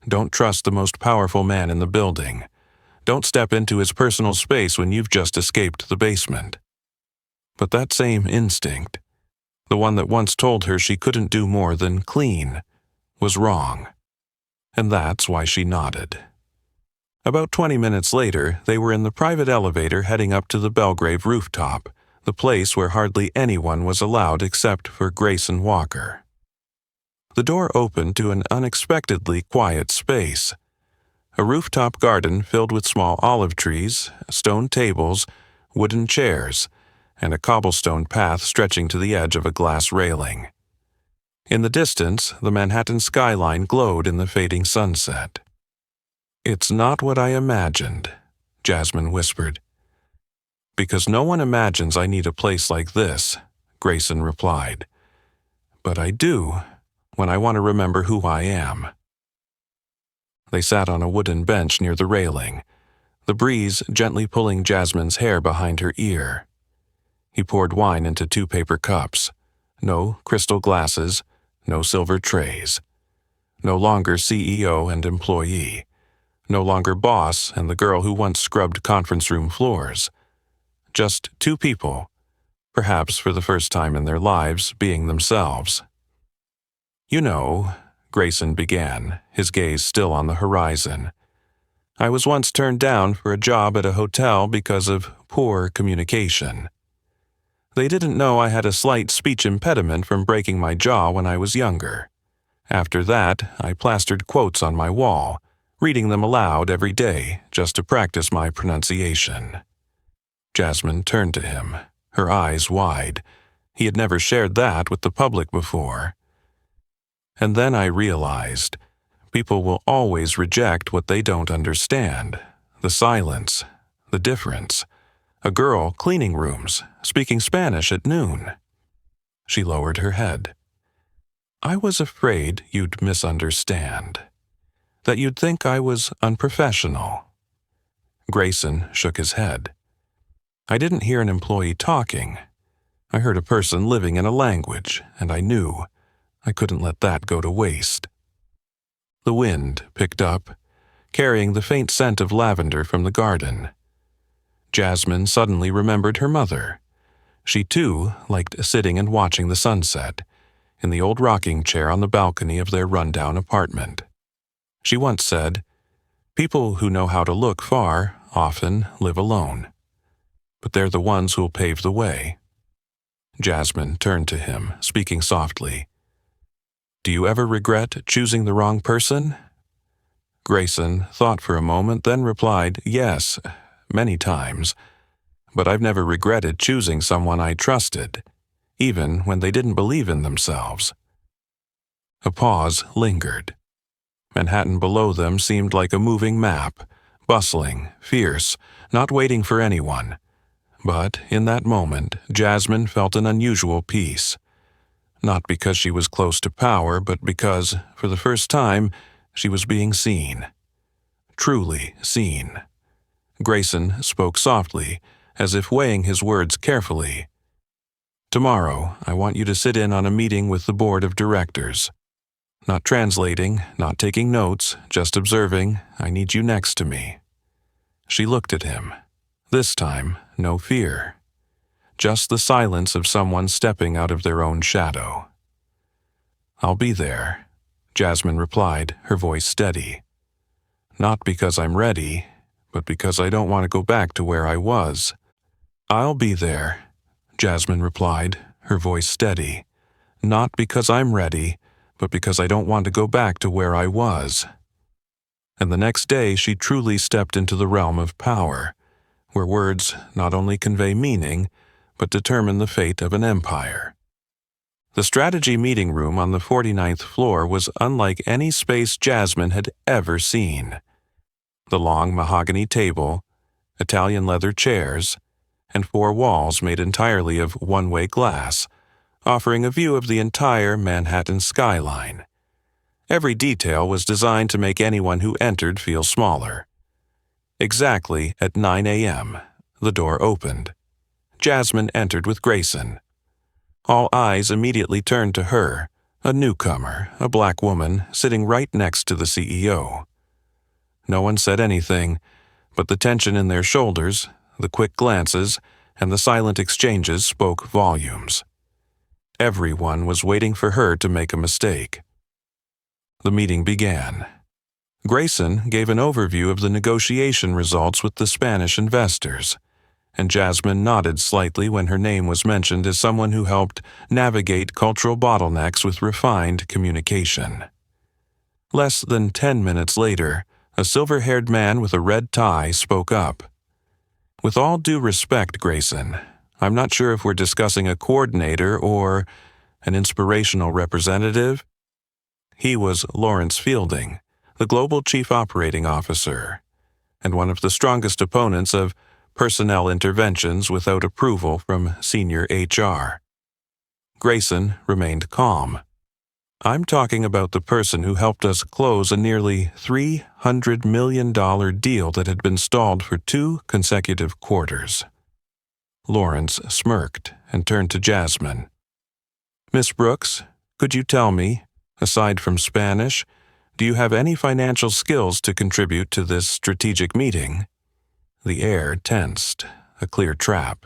Don't trust the most powerful man in the building. Don't step into his personal space when you've just escaped the basement. But that same instinct, the one that once told her she couldn't do more than clean, was wrong. And that's why she nodded. About 20 minutes later, they were in the private elevator heading up to the Belgrave rooftop, the place where hardly anyone was allowed except for Grayson Walker. The door opened to an unexpectedly quiet space. A rooftop garden filled with small olive trees, stone tables, wooden chairs, and a cobblestone path stretching to the edge of a glass railing. In the distance, the Manhattan skyline glowed in the fading sunset. "It's not what I imagined," Jasmine whispered. "Because no one imagines I need a place like this," Grayson replied. "But I do, when I want to remember who I am." They sat on a wooden bench near the railing, the breeze gently pulling Jasmine's hair behind her ear. He poured wine into 2 paper cups. No crystal glasses, no silver trays. No longer CEO and employee. No longer boss and the girl who once scrubbed conference room floors. Just 2 people, perhaps for the first time in their lives, being themselves. "You know," Grayson began, his gaze still on the horizon, "I was once turned down for a job at a hotel because of poor communication. They didn't know I had a slight speech impediment from breaking my jaw when I was younger. After that, I plastered quotes on my wall, reading them aloud every day just to practice my pronunciation." Jasmine turned to him, her eyes wide. He had never shared that with the public before. "And then I realized, people will always reject what they don't understand. The silence, the difference. A girl cleaning rooms, speaking Spanish at noon." She lowered her head. "I was afraid you'd misunderstand. That you'd think I was unprofessional." Grayson shook his head. "I didn't hear an employee talking. I heard a person living in a language, and I knew I couldn't let that go to waste." The wind picked up, carrying the faint scent of lavender from the garden. Jasmine suddenly remembered her mother. She, too, liked sitting and watching the sunset, in the old rocking chair on the balcony of their rundown apartment. She once said, "People who know how to look far often live alone. But they're the ones who'll pave the way." Jasmine turned to him, speaking softly. "Do you ever regret choosing the wrong person?" Grayson thought for a moment, then replied, "Yes, many times. But I've never regretted choosing someone I trusted, even when they didn't believe in themselves." A pause lingered. Manhattan below them seemed like a moving map, bustling, fierce, not waiting for anyone, But in that moment, Jasmine felt an unusual peace. Not because she was close to power, but because, for the first time, she was being seen. Truly seen. Grayson spoke softly, as if weighing his words carefully. "Tomorrow, I want you to sit in on a meeting with the board of directors. Not translating, not taking notes, just observing. I need you next to me." She looked at him. This time, no fear. Just the silence of someone stepping out of their own shadow. "I'll be there," Jasmine replied, her voice steady. "Not because I'm ready, but because I don't want to go back to where I was." "I'll be there," Jasmine replied, her voice steady. "Not because I'm ready, but because I don't want to go back to where I was." And the next day she truly stepped into the realm of power, where words not only convey meaning, but determine the fate of an empire. The strategy meeting room on the 49th floor was unlike any space Jasmine had ever seen. The long mahogany table, Italian leather chairs, and 4 walls made entirely of one-way glass, offering a view of the entire Manhattan skyline. Every detail was designed to make anyone who entered feel smaller. Exactly at 9 a.m., the door opened. Jasmine entered with Grayson. All eyes immediately turned to her, a newcomer, a black woman, sitting right next to the CEO. No one said anything, but the tension in their shoulders, the quick glances, and the silent exchanges spoke volumes. Everyone was waiting for her to make a mistake. The meeting began. Grayson gave an overview of the negotiation results with the Spanish investors, and Jasmine nodded slightly when her name was mentioned as someone who helped navigate cultural bottlenecks with refined communication. Less than 10 minutes later, a silver-haired man with a red tie spoke up. "With all due respect, Grayson, I'm not sure if we're discussing a coordinator or an inspirational representative." He was Lawrence Fielding, the Global Chief Operating Officer, and one of the strongest opponents of personnel interventions without approval from senior HR. Grayson remained calm. "I'm talking about the person who helped us close a nearly $300 million deal that had been stalled for 2 consecutive quarters." Lawrence smirked and turned to Jasmine. "Miss Brooks, could you tell me, aside from Spanish, do you have any financial skills to contribute to this strategic meeting?" The air tensed, a clear trap.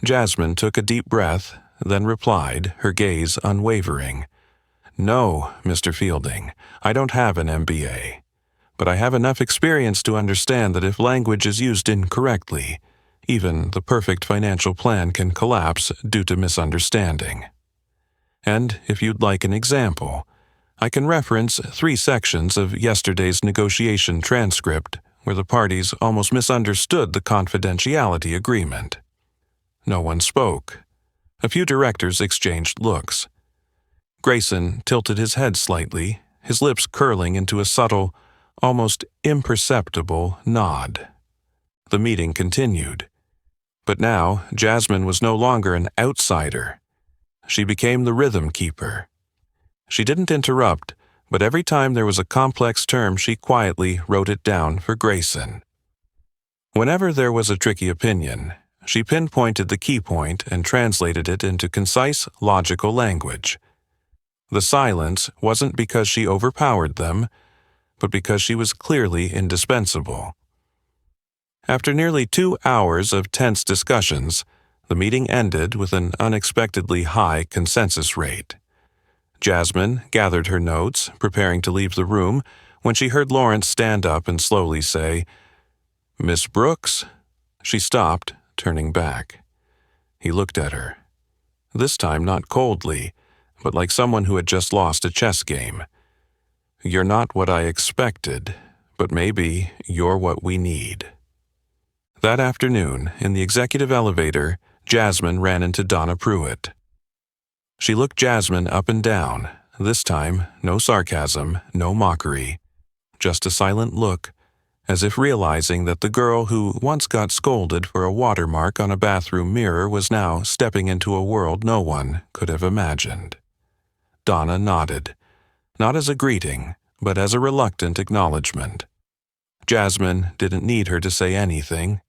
Jasmine took a deep breath, then replied, her gaze unwavering. "No, Mr. Fielding, I don't have an MBA, but I have enough experience to understand that if language is used incorrectly, even the perfect financial plan can collapse due to misunderstanding. And if you'd like an example, I can reference 3 sections of yesterday's negotiation transcript where the parties almost misunderstood the confidentiality agreement." No one spoke. A few directors exchanged looks. Grayson tilted his head slightly, his lips curling into a subtle, almost imperceptible nod. The meeting continued. But now Jasmine was no longer an outsider. She became the rhythm keeper. She didn't interrupt, but every time there was a complex term she quietly wrote it down for Grayson. Whenever there was a tricky opinion, she pinpointed the key point and translated it into concise, logical language. The silence wasn't because she overpowered them, but because she was clearly indispensable. After nearly 2 hours of tense discussions, the meeting ended with an unexpectedly high consensus rate. Jasmine gathered her notes, preparing to leave the room, when she heard Lawrence stand up and slowly say, "Miss Brooks." She stopped, turning back. He looked at her. This time not coldly, but like someone who had just lost a chess game. "You're not what I expected, but maybe you're what we need." That afternoon, in the executive elevator, Jasmine ran into Donna Pruitt. She looked Jasmine up and down, this time no sarcasm, no mockery, just a silent look, as if realizing that the girl who once got scolded for a watermark on a bathroom mirror was now stepping into a world no one could have imagined. Donna nodded, not as a greeting, but as a reluctant acknowledgement. Jasmine didn't need her to say anything,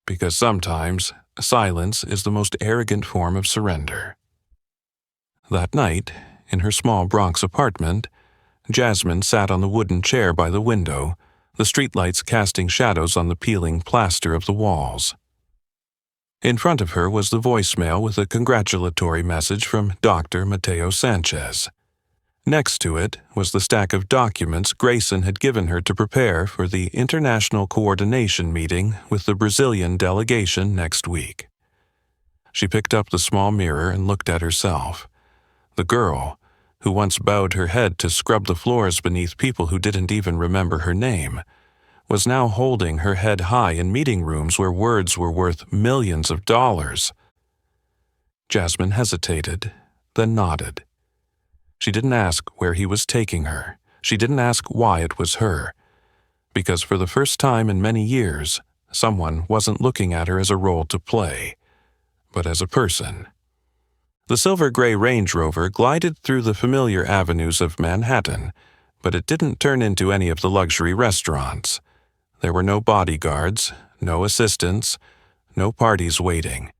because sometimes silence is the most arrogant form of surrender. That night, in her small Bronx apartment, Jasmine sat on the wooden chair by the window, the streetlights casting shadows on the peeling plaster of the walls. In front of her was the voicemail with a congratulatory message from Dr. Mateo Sanchez. Next to it was the stack of documents Grayson had given her to prepare for the international coordination meeting with the Brazilian delegation next week. She picked up the small mirror and looked at herself. The girl, who once bowed her head to scrub the floors beneath people who didn't even remember her name, was now holding her head high in meeting rooms where words were worth millions of dollars. Jasmine hesitated, then nodded. She didn't ask where he was taking her. She didn't ask why it was her. Because for the first time in many years, someone wasn't looking at her as a role to play, but as a person. The silver-gray Range Rover glided through the familiar avenues of Manhattan, but it didn't turn into any of the luxury restaurants. There were no bodyguards, no assistants, no parties waiting.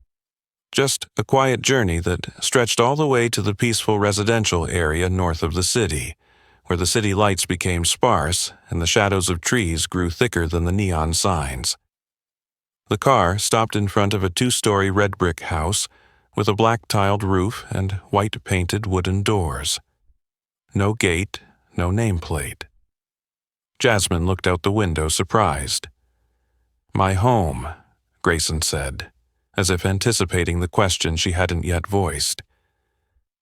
Just a quiet journey that stretched all the way to the peaceful residential area north of the city, where the city lights became sparse and the shadows of trees grew thicker than the neon signs. The car stopped in front of a 2-story red brick house with a black-tiled roof and white-painted wooden doors. No gate, no nameplate. Jasmine looked out the window, surprised. "My home," Grayson said, as if anticipating the question she hadn't yet voiced.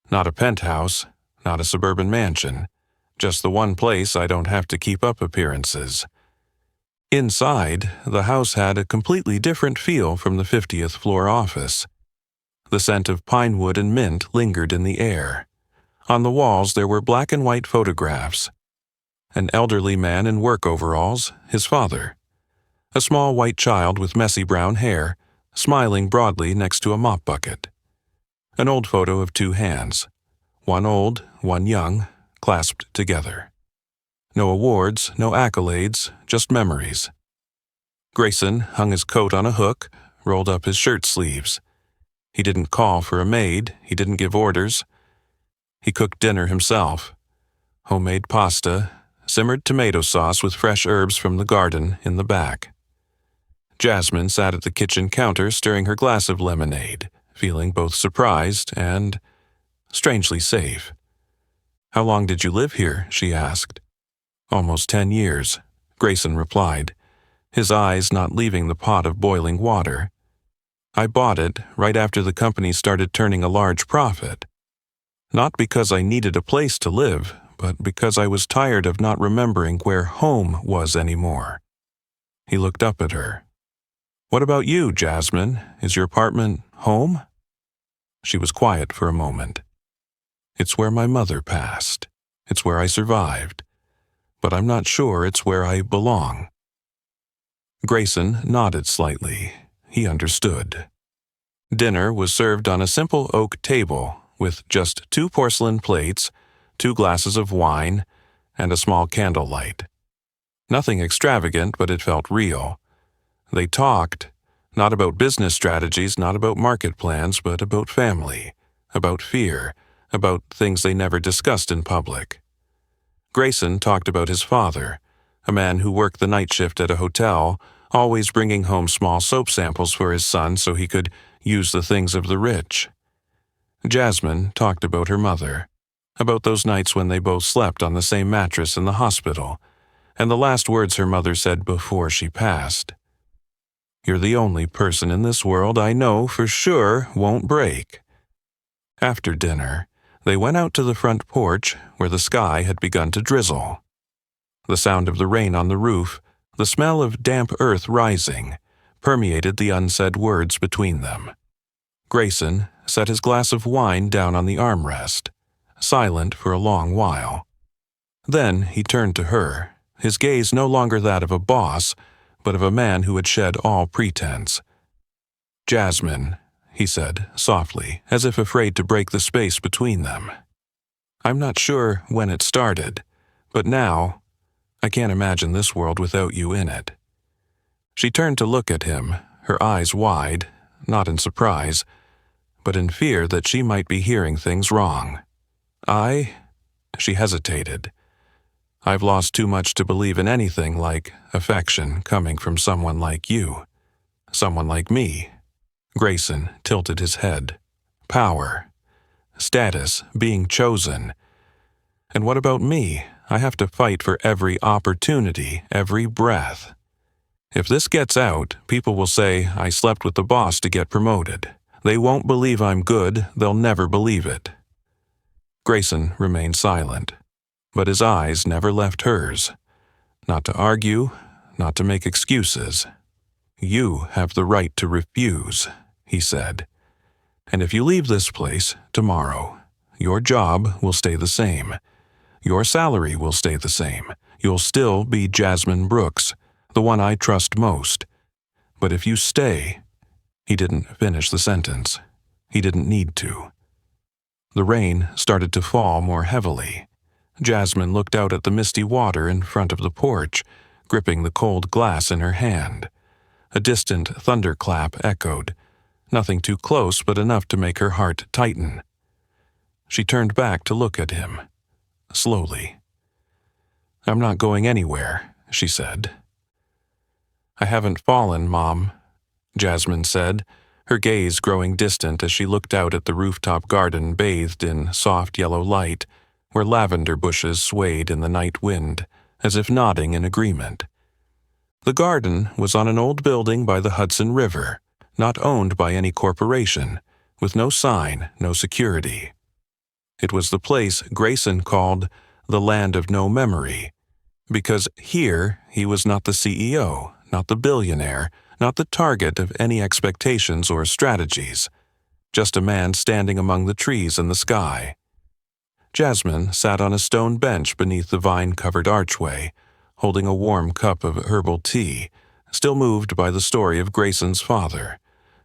"Not a penthouse, not a suburban mansion, just the one place I don't have to keep up appearances." Inside, the house had a completely different feel from the 50th floor office. The scent of pine wood and mint lingered in the air. On the walls there were black and white photographs. An elderly man in work overalls, his father. A small white child with messy brown hair, smiling broadly next to a mop bucket. An old photo of 2 hands, one old, one young, clasped together. No awards, no accolades, just memories. Grayson hung his coat on a hook, rolled up his shirt sleeves. He didn't call for a maid, he didn't give orders. He cooked dinner himself. Homemade pasta, simmered tomato sauce with fresh herbs from the garden in the back. Jasmine sat at the kitchen counter stirring her glass of lemonade, feeling both surprised and strangely safe. "How long did you live here?" she asked. "Almost 10 years, Grayson replied, his eyes not leaving the pot of boiling water. "I bought it right after the company started turning a large profit. Not because I needed a place to live, but because I was tired of not remembering where home was anymore." He looked up at her. "What about you, Jasmine? Is your apartment home?" She was quiet for a moment. "It's where my mother passed. It's where I survived. But I'm not sure it's where I belong." Grayson nodded slightly. He understood. Dinner was served on a simple oak table with just 2 porcelain plates, 2 glasses of wine, and a small candlelight. Nothing extravagant, but it felt real. They talked, not about business strategies, not about market plans, but about family, about fear, about things they never discussed in public. Grayson talked about his father, a man who worked the night shift at a hotel, always bringing home small soap samples for his son so he could use the things of the rich. Jasmine talked about her mother, about those nights when they both slept on the same mattress in the hospital, and the last words her mother said before she passed. "You're the only person in this world I know for sure won't break." After dinner, they went out to the front porch where the sky had begun to drizzle. The sound of the rain on the roof, the smell of damp earth rising, permeated the unsaid words between them. Grayson set his glass of wine down on the armrest, silent for a long while. Then he turned to her, his gaze no longer that of a boss, but of a man who had shed all pretense. "Jasmine," he said softly, as if afraid to break the space between them. "I'm not sure when it started, but now I can't imagine this world without you in it." She turned to look at him, her eyes wide, not in surprise, but in fear that she might be hearing things wrong. She hesitated. "I've lost too much to believe in anything like affection coming from someone like you. Someone like me." Grayson tilted his head. "Power. Status. Being chosen. And what about me? I have to fight for every opportunity, every breath. If this gets out, people will say I slept with the boss to get promoted. They won't believe I'm good, they'll never believe it." Grayson remained silent, but his eyes never left hers. Not to argue, not to make excuses. "You have the right to refuse," he said. "And if you leave this place tomorrow, your job will stay the same. Your salary will stay the same. You'll still be Jasmine Brooks, the one I trust most. But if you stay—" He didn't finish the sentence. He didn't need to. The rain started to fall more heavily. Jasmine looked out at the misty water in front of the porch, gripping the cold glass in her hand. A distant thunderclap echoed, nothing too close but enough to make her heart tighten. She turned back to look at him, slowly. "I'm not going anywhere," she said. "I haven't fallen, Mom," Jasmine said, her gaze growing distant as she looked out at the rooftop garden bathed in soft yellow light, where lavender bushes swayed in the night wind, as if nodding in agreement. The garden was on an old building by the Hudson River, not owned by any corporation, with no sign, no security. It was the place Grayson called the Land of No Memory, because here he was not the CEO, not the billionaire, not the target of any expectations or strategies, just a man standing among the trees and the sky. Jasmine sat on a stone bench beneath the vine-covered archway, holding a warm cup of herbal tea, still moved by the story of Grayson's father,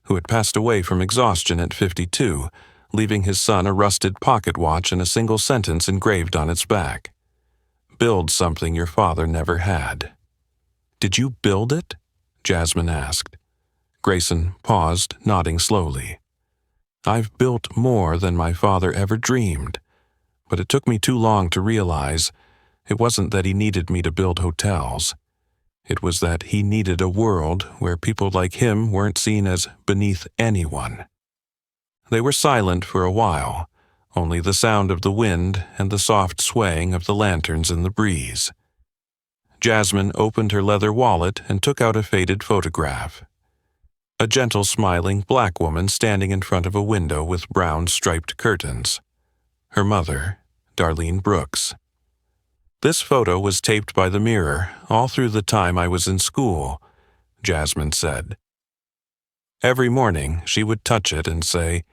who had passed away from exhaustion at 52, leaving his son a rusted pocket watch and a single sentence engraved on its back. "Build something your father never had." "Did you build it?" Jasmine asked. Grayson paused, nodding slowly. "I've built more than my father ever dreamed, but it took me too long to realize it wasn't that he needed me to build hotels. It was that he needed a world where people like him weren't seen as beneath anyone." They were silent for a while, only the sound of the wind and the soft swaying of the lanterns in the breeze. Jasmine opened her leather wallet and took out a faded photograph. A gentle smiling black woman standing in front of a window with brown striped curtains. Her mother, Darlene Brooks. "This photo was taped by the Mirror all through the time I was in school," Jasmine said. "Every morning she would touch it and say,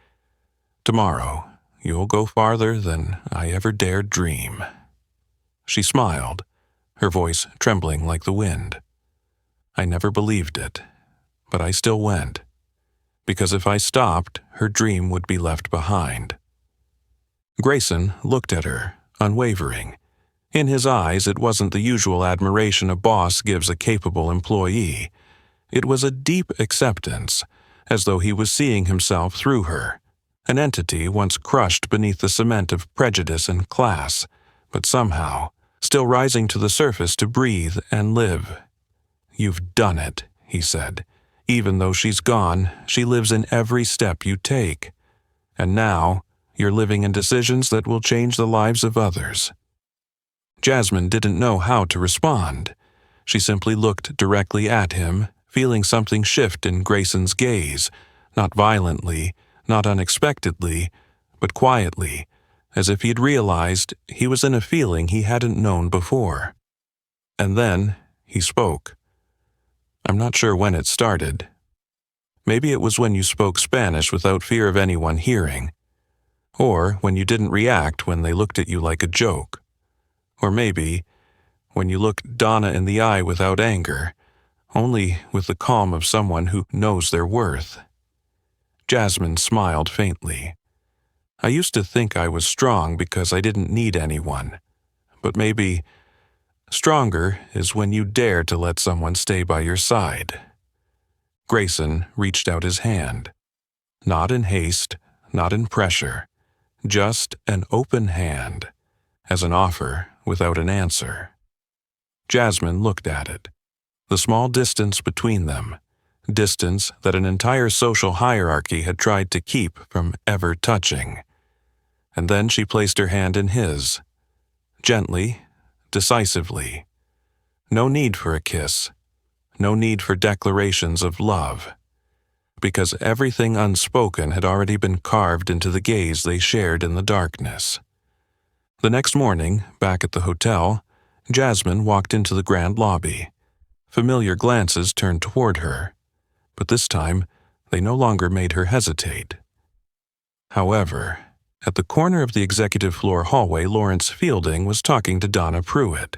'Tomorrow you'll go farther than I ever dared dream.'" She smiled, her voice trembling like the wind. "I never believed it, but I still went, because if I stopped, her dream would be left behind." Grayson looked at her, unwavering. In his eyes, it wasn't the usual admiration a boss gives a capable employee. It was a deep acceptance, as though he was seeing himself through her, an entity once crushed beneath the cement of prejudice and class, but somehow still rising to the surface to breathe and live. "You've done it," he said. "Even though she's gone, she lives in every step you take. And now, you're living in decisions that will change the lives of others." Jasmine didn't know how to respond. She simply looked directly at him, feeling something shift in Grayson's gaze, not violently, not unexpectedly, but quietly, as if he'd realized he was in a feeling he hadn't known before. And then he spoke. "I'm not sure when it started. Maybe it was when you spoke Spanish without fear of anyone hearing. Or when you didn't react when they looked at you like a joke. Or maybe when you look Donna in the eye without anger, only with the calm of someone who knows their worth. Jasmine smiled faintly. I used to think I was strong because I didn't need anyone, but maybe stronger is when you dare to let someone stay by your side. Grayson reached out his hand. Not in haste, not in pressure, just an open hand, as an offer without an answer. Jasmine looked at it. The small distance between them, distance that an entire social hierarchy had tried to keep from ever touching. And then she placed her hand in his. Gently, decisively. No need for a kiss. No need for declarations of love. Because everything unspoken had already been carved into the gaze they shared in the darkness. The next morning, back at the hotel, Jasmine walked into the grand lobby. Familiar glances turned toward her, but this time they no longer made her hesitate. However, at the corner of the executive floor hallway, Lawrence Fielding was talking to Donna Pruitt.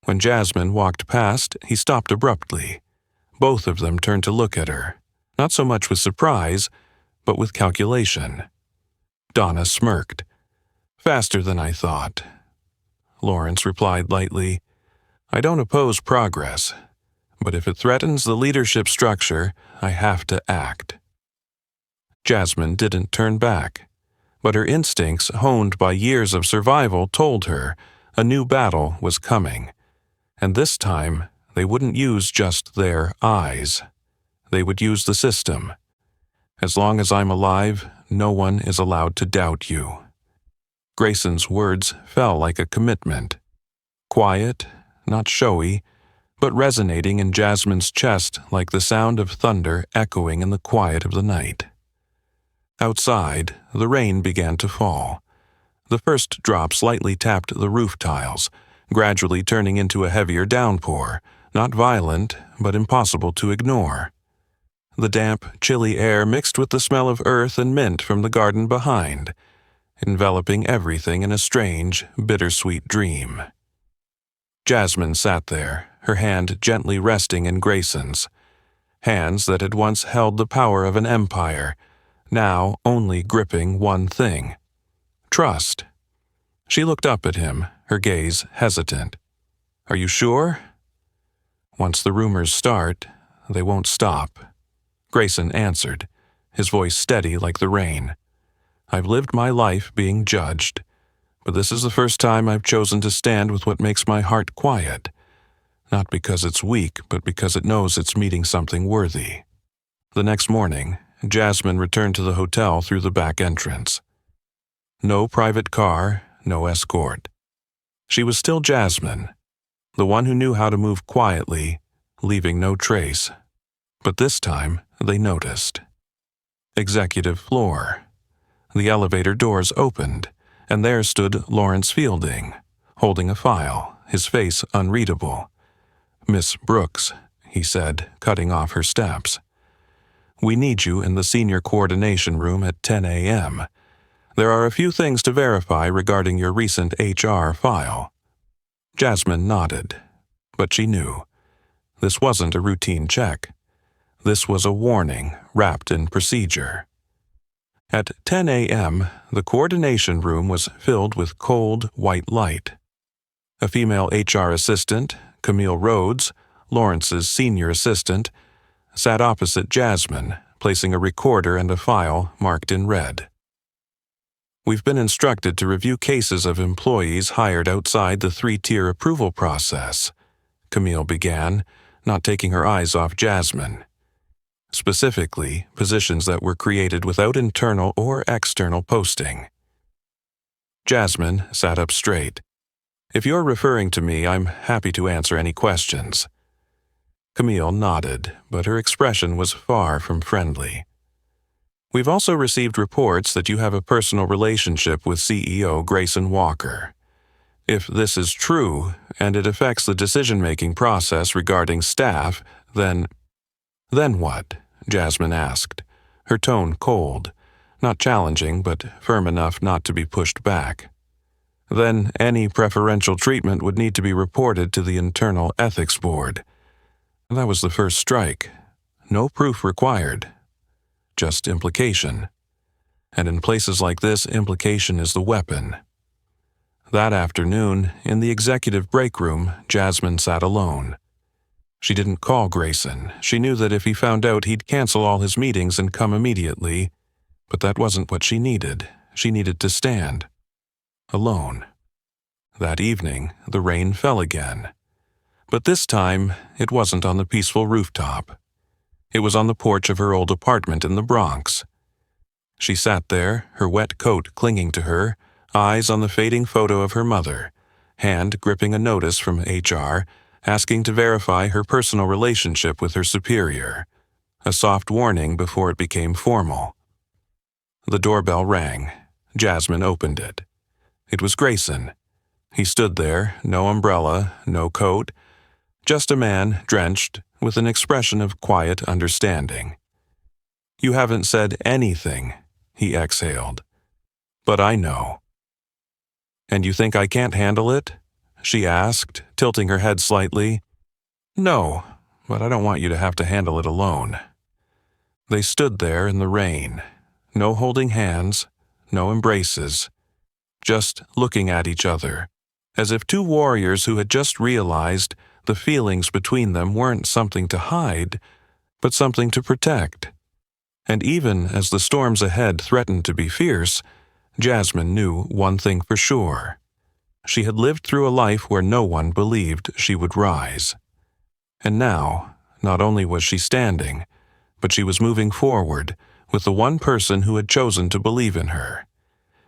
When Jasmine walked past, he stopped abruptly. Both of them turned to look at her, not so much with surprise, but with calculation. Donna smirked. "Faster than I thought." Lawrence replied lightly, "I don't oppose progress, but if it threatens the leadership structure, I have to act." Jasmine didn't turn back, but her instincts, honed by years of survival, told her a new battle was coming. And this time, they wouldn't use just their eyes. They would use the system. As long as I'm alive, no one is allowed to doubt you. Grayson's words fell like a commitment. Quiet, not showy, but resonating in Jasmine's chest like the sound of thunder echoing in the quiet of the night. Outside, the rain began to fall. The first drops lightly tapped the roof tiles, gradually turning into a heavier downpour, not violent, but impossible to ignore. The damp, chilly air mixed with the smell of earth and mint from the garden behind, enveloping everything in a strange, bittersweet dream. Jasmine sat there, her hand gently resting in Grayson's. Hands that had once held the power of an empire, now only gripping one thing: trust. She looked up at him, her gaze hesitant. "Are you sure?" "Once the rumors start, they won't stop," Grayson answered, his voice steady like the rain. "I've lived my life being judged, but this is the first time I've chosen to stand with what makes my heart quiet, not because it's weak, but because it knows it's meeting something worthy." The next morning, Jasmine returned to the hotel through the back entrance. No private car, no escort. She was still Jasmine, the one who knew how to move quietly, leaving no trace. But this time, they noticed. Executive floor. The elevator doors opened, and there stood Lawrence Fielding, holding a file, his face unreadable. "Miss Brooks," he said, cutting off her steps. "We need you in the senior coordination room at 10 a.m. There are a few things to verify regarding your recent HR file." Jasmine nodded, but she knew. This wasn't a routine check. This was a warning wrapped in procedure. At 10 a.m., the coordination room was filled with cold, white light. A female HR assistant, Camille Rhodes, Lawrence's senior assistant, sat opposite Jasmine, placing a recorder and a file marked in red. "We've been instructed to review cases of employees hired outside the 3-tier approval process," Camille began, not taking her eyes off Jasmine. Specifically, positions that were created without internal or external posting. Jasmine sat up straight. "If you're referring to me, I'm happy to answer any questions." Camille nodded, but her expression was far from friendly. "We've also received reports that you have a personal relationship with CEO Grayson Walker. If this is true, and it affects the decision-making process regarding staff, then—" "Then what?" Jasmine asked, her tone cold, not challenging but firm enough not to be pushed back. Then any preferential treatment would need to be reported to the Internal Ethics Board. That was the first strike. No proof required, just implication. And in places like this, implication is the weapon. That afternoon, in the executive break room, Jasmine sat alone. She didn't call Grayson. She knew that if he found out, he'd cancel all his meetings and come immediately. But that wasn't what she needed. She needed to stand. Alone. That evening, the rain fell again. But this time, it wasn't on the peaceful rooftop. It was on the porch of her old apartment in the Bronx. She sat there, her wet coat clinging to her, eyes on the fading photo of her mother, hand gripping a notice from HR, asking to verify her personal relationship with her superior. A soft warning before it became formal. The doorbell rang. Jasmine opened it. It was Grayson. He stood there, no umbrella, no coat, just a man, drenched, with an expression of quiet understanding. "You haven't said anything," he exhaled. "But I know." "And you think I can't handle it?" she asked, tilting her head slightly. "No, but I don't want you to have to handle it alone." They stood there in the rain. No holding hands, no embraces. Just looking at each other, as if two warriors who had just realized the feelings between them weren't something to hide, but something to protect. And even as the storms ahead threatened to be fierce, Jasmine knew one thing for sure. She had lived through a life where no one believed she would rise. And now, not only was she standing, but she was moving forward with the one person who had chosen to believe in her,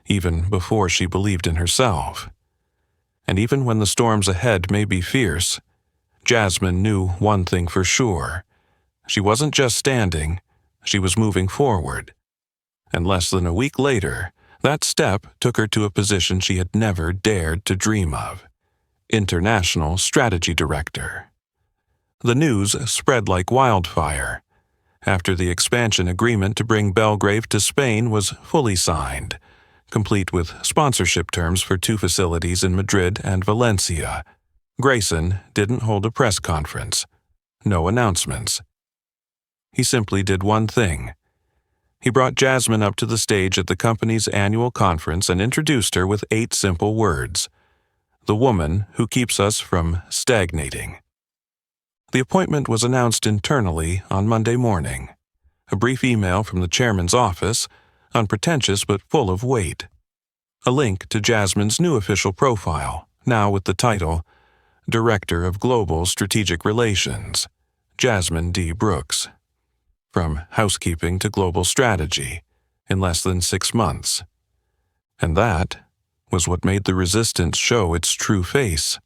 even before she believed in herself. And even when the storms ahead may be fierce, Jasmine knew one thing for sure. She wasn't just standing, she was moving forward. And less than a week later, that step took her to a position she had never dared to dream of: International Strategy Director. The news spread like wildfire. After the expansion agreement to bring Belgrave to Spain was fully signed, complete with sponsorship terms for 2 facilities in Madrid and Valencia, Grayson didn't hold a press conference. No announcements. He simply did one thing. He brought Jasmine up to the stage at the company's annual conference and introduced her with 8 simple words: "The woman who keeps us from stagnating." The appointment was announced internally on Monday morning. A brief email from the chairman's office, unpretentious but full of weight. A link to Jasmine's new official profile, now with the title, Director of Global Strategic Relations, Jasmine D. Brooks. From housekeeping to global strategy, in less than 6 months. And that was what made the resistance show its true face.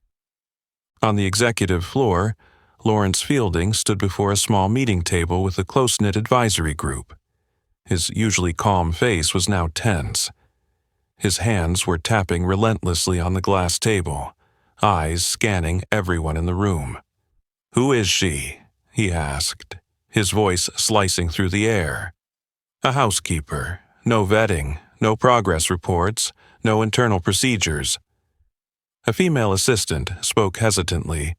On the executive floor, Lawrence Fielding stood before a small meeting table with a close-knit advisory group. His usually calm face was now tense. His hands were tapping relentlessly on the glass table, eyes scanning everyone in the room. "Who is she?" he asked, his voice slicing through the air. "A housekeeper. No vetting, no progress reports, no internal procedures." A female assistant spoke hesitantly.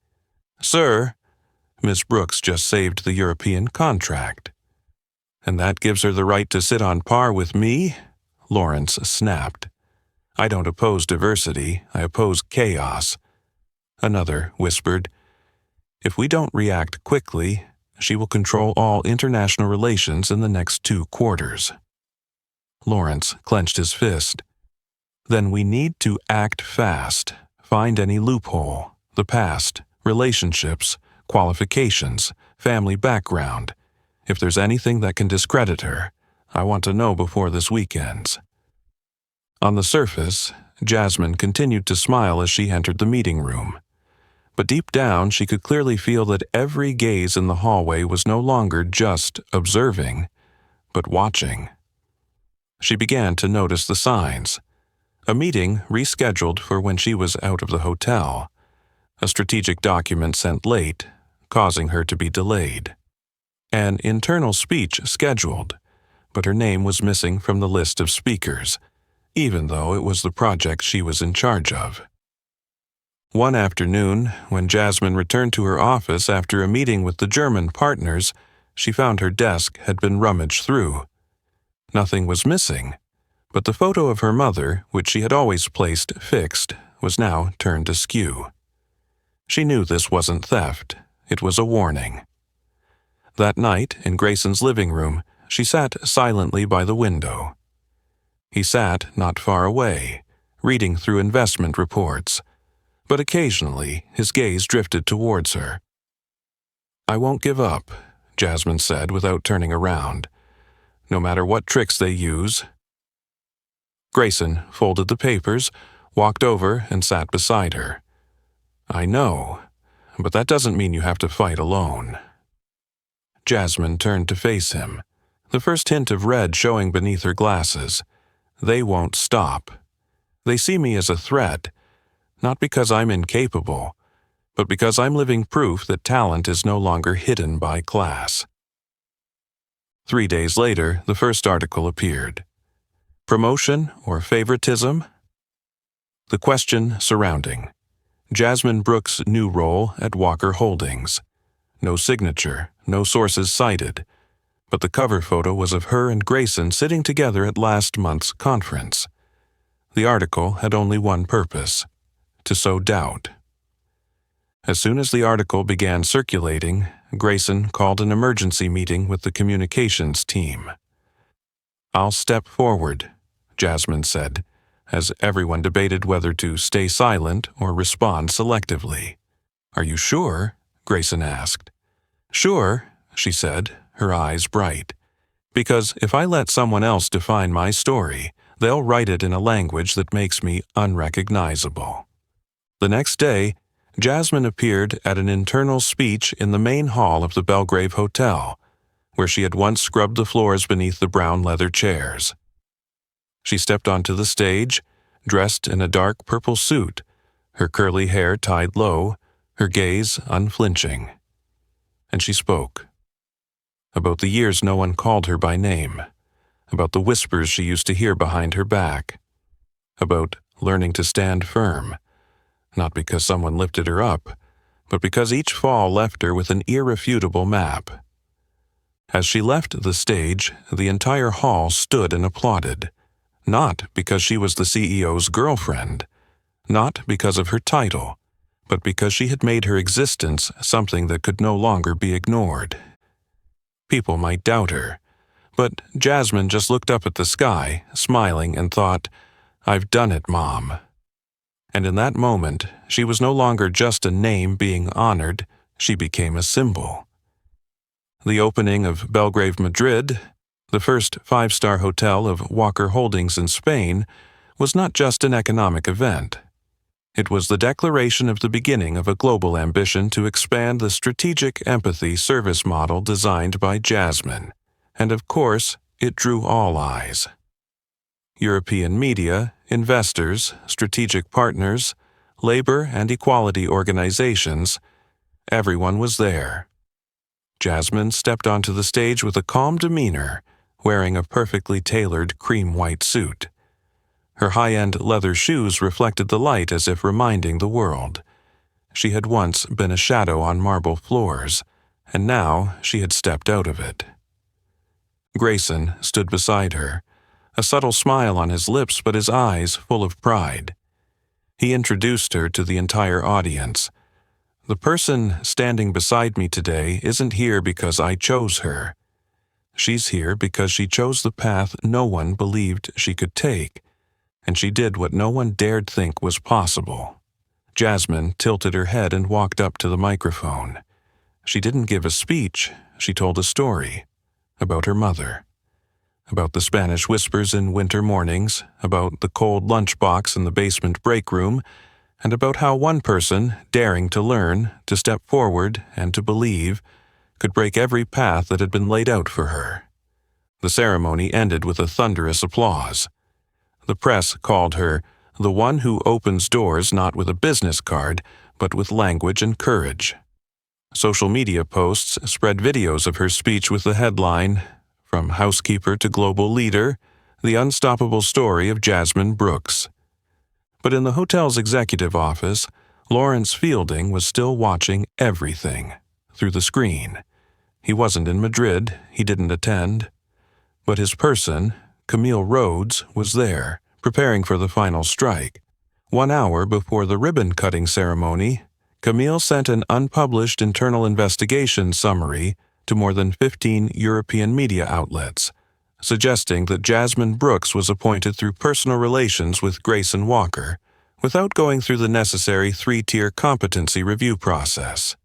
"Sir, Miss Brooks just saved the European contract." "And that gives her the right to sit on par with me?" Lawrence snapped. "I don't oppose diversity, I oppose chaos." Another whispered, "If we don't react quickly, she will control all international relations in the next 2 quarters." Lawrence clenched his fist. "Then we need to act fast, find any loophole, the past, relationships, qualifications, family background. If there's anything that can discredit her, I want to know before this week ends." On the surface, Jasmine continued to smile as she entered the meeting room. But deep down, she could clearly feel that every gaze in the hallway was no longer just observing, but watching. She began to notice the signs. A meeting rescheduled for when she was out of the hotel. A strategic document sent late, causing her to be delayed. An internal speech scheduled, but her name was missing from the list of speakers. even though it was the project she was in charge of. One afternoon, when Jasmine returned to her office after a meeting with the German partners, she found her desk had been rummaged through. Nothing was missing, but the photo of her mother, which she had always placed fixed, was now turned askew. She knew this wasn't theft, it was a warning. That night, in Grayson's living room, she sat silently by the window. He sat not far away, reading through investment reports, but occasionally his gaze drifted towards her. "I won't give up," Jasmine said without turning around, "no matter what tricks they use." Grayson folded the papers, walked over, and sat beside her. "I know, but that doesn't mean you have to fight alone." Jasmine turned to face him, the first hint of red showing beneath her glasses. "They won't stop. They see me as a threat, not because I'm incapable, but because I'm living proof that talent is no longer hidden by class." 3 days later, the first article appeared. Promotion or favoritism? The question surrounding Jasmine Brooks' new role at Walker Holdings. No signature, no sources cited, but the cover photo was of her and Grayson sitting together at last month's conference. The article had only one purpose: to sow doubt. As soon as the article began circulating, Grayson called an emergency meeting with the communications team. "I'll step forward," Jasmine said, as everyone debated whether to stay silent or respond selectively. "Are you sure?" Grayson asked. "Sure," she said, her eyes bright. "Because if I let someone else define my story, they'll write it in a language that makes me unrecognizable." The next day, Jasmine appeared at an internal speech in the main hall of the Belgrave Hotel, where she had once scrubbed the floors beneath the brown leather chairs. She stepped onto the stage, dressed in a dark purple suit, her curly hair tied low, her gaze unflinching. And she spoke. About the years no one called her by name, about the whispers she used to hear behind her back, about learning to stand firm, not because someone lifted her up, but because each fall left her with an irrefutable map. As she left the stage, the entire hall stood and applauded, not because she was the CEO's girlfriend, not because of her title, but because she had made her existence something that could no longer be ignored. People might doubt her, but Jasmine just looked up at the sky, smiling, and thought, "I've done it, Mom." And in that moment, she was no longer just a name being honored, she became a symbol. The opening of Belgrave Madrid, the first five-star hotel of Walker Holdings in Spain, was not just an economic event. It was the declaration of the beginning of a global ambition to expand the strategic empathy service model designed by Jasmine, and of course, it drew all eyes. European media, investors, strategic partners, labor and equality organizations, everyone was there. Jasmine stepped onto the stage with a calm demeanor, wearing a perfectly tailored cream-white suit. Her high-end leather shoes reflected the light as if reminding the world. She had once been a shadow on marble floors, and now she had stepped out of it. Grayson stood beside her, a subtle smile on his lips but his eyes full of pride. He introduced her to the entire audience. "The person standing beside me today isn't here because I chose her. She's here because she chose the path no one believed she could take, and she did what no one dared think was possible." Jasmine tilted her head and walked up to the microphone. She didn't give a speech, she told a story about her mother. About the Spanish whispers in winter mornings, about the cold lunchbox in the basement break room, and about how one person, daring to learn, to step forward, and to believe, could break every path that had been laid out for her. The ceremony ended with a thunderous applause. The press called her the one who opens doors not with a business card, but with language and courage. Social media posts spread videos of her speech with the headline, "From housekeeper to global leader, The unstoppable story of Jasmine Brooks. But in the hotel's executive office, Lawrence Fielding was still watching everything through the screen. He wasn't in Madrid, he didn't attend. But his person, Camille Rhodes, was there, preparing for the final strike. 1 hour before the ribbon-cutting ceremony, Camille sent an unpublished internal investigation summary to more than 15 European media outlets, suggesting that Jasmine Brooks was appointed through personal relations with Grayson Walker, without going through the necessary 3-tier competency review process.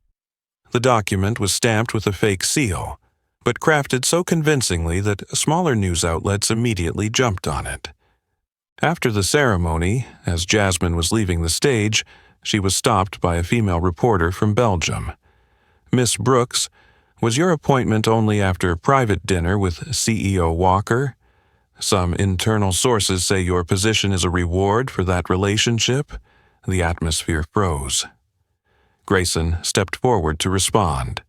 The document was stamped with a fake seal, but crafted so convincingly that smaller news outlets immediately jumped on it. After the ceremony, as Jasmine was leaving the stage, she was stopped by a female reporter from Belgium. "Miss Brooks, was your appointment only after a private dinner with CEO Walker? Some internal sources say your position is a reward for that relationship." The atmosphere froze. Grayson stepped forward to respond,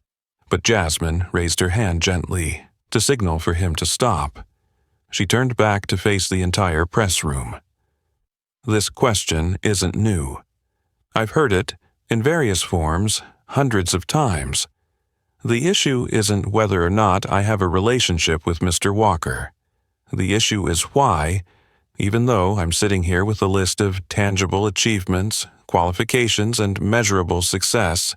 but Jasmine raised her hand gently to signal for him to stop. She turned back to face the entire press room. "This question isn't new. I've heard it, in various forms, hundreds of times. The issue isn't whether or not I have a relationship with Mr. Walker. The issue is why, even though I'm sitting here with a list of tangible achievements, qualifications, and measurable success,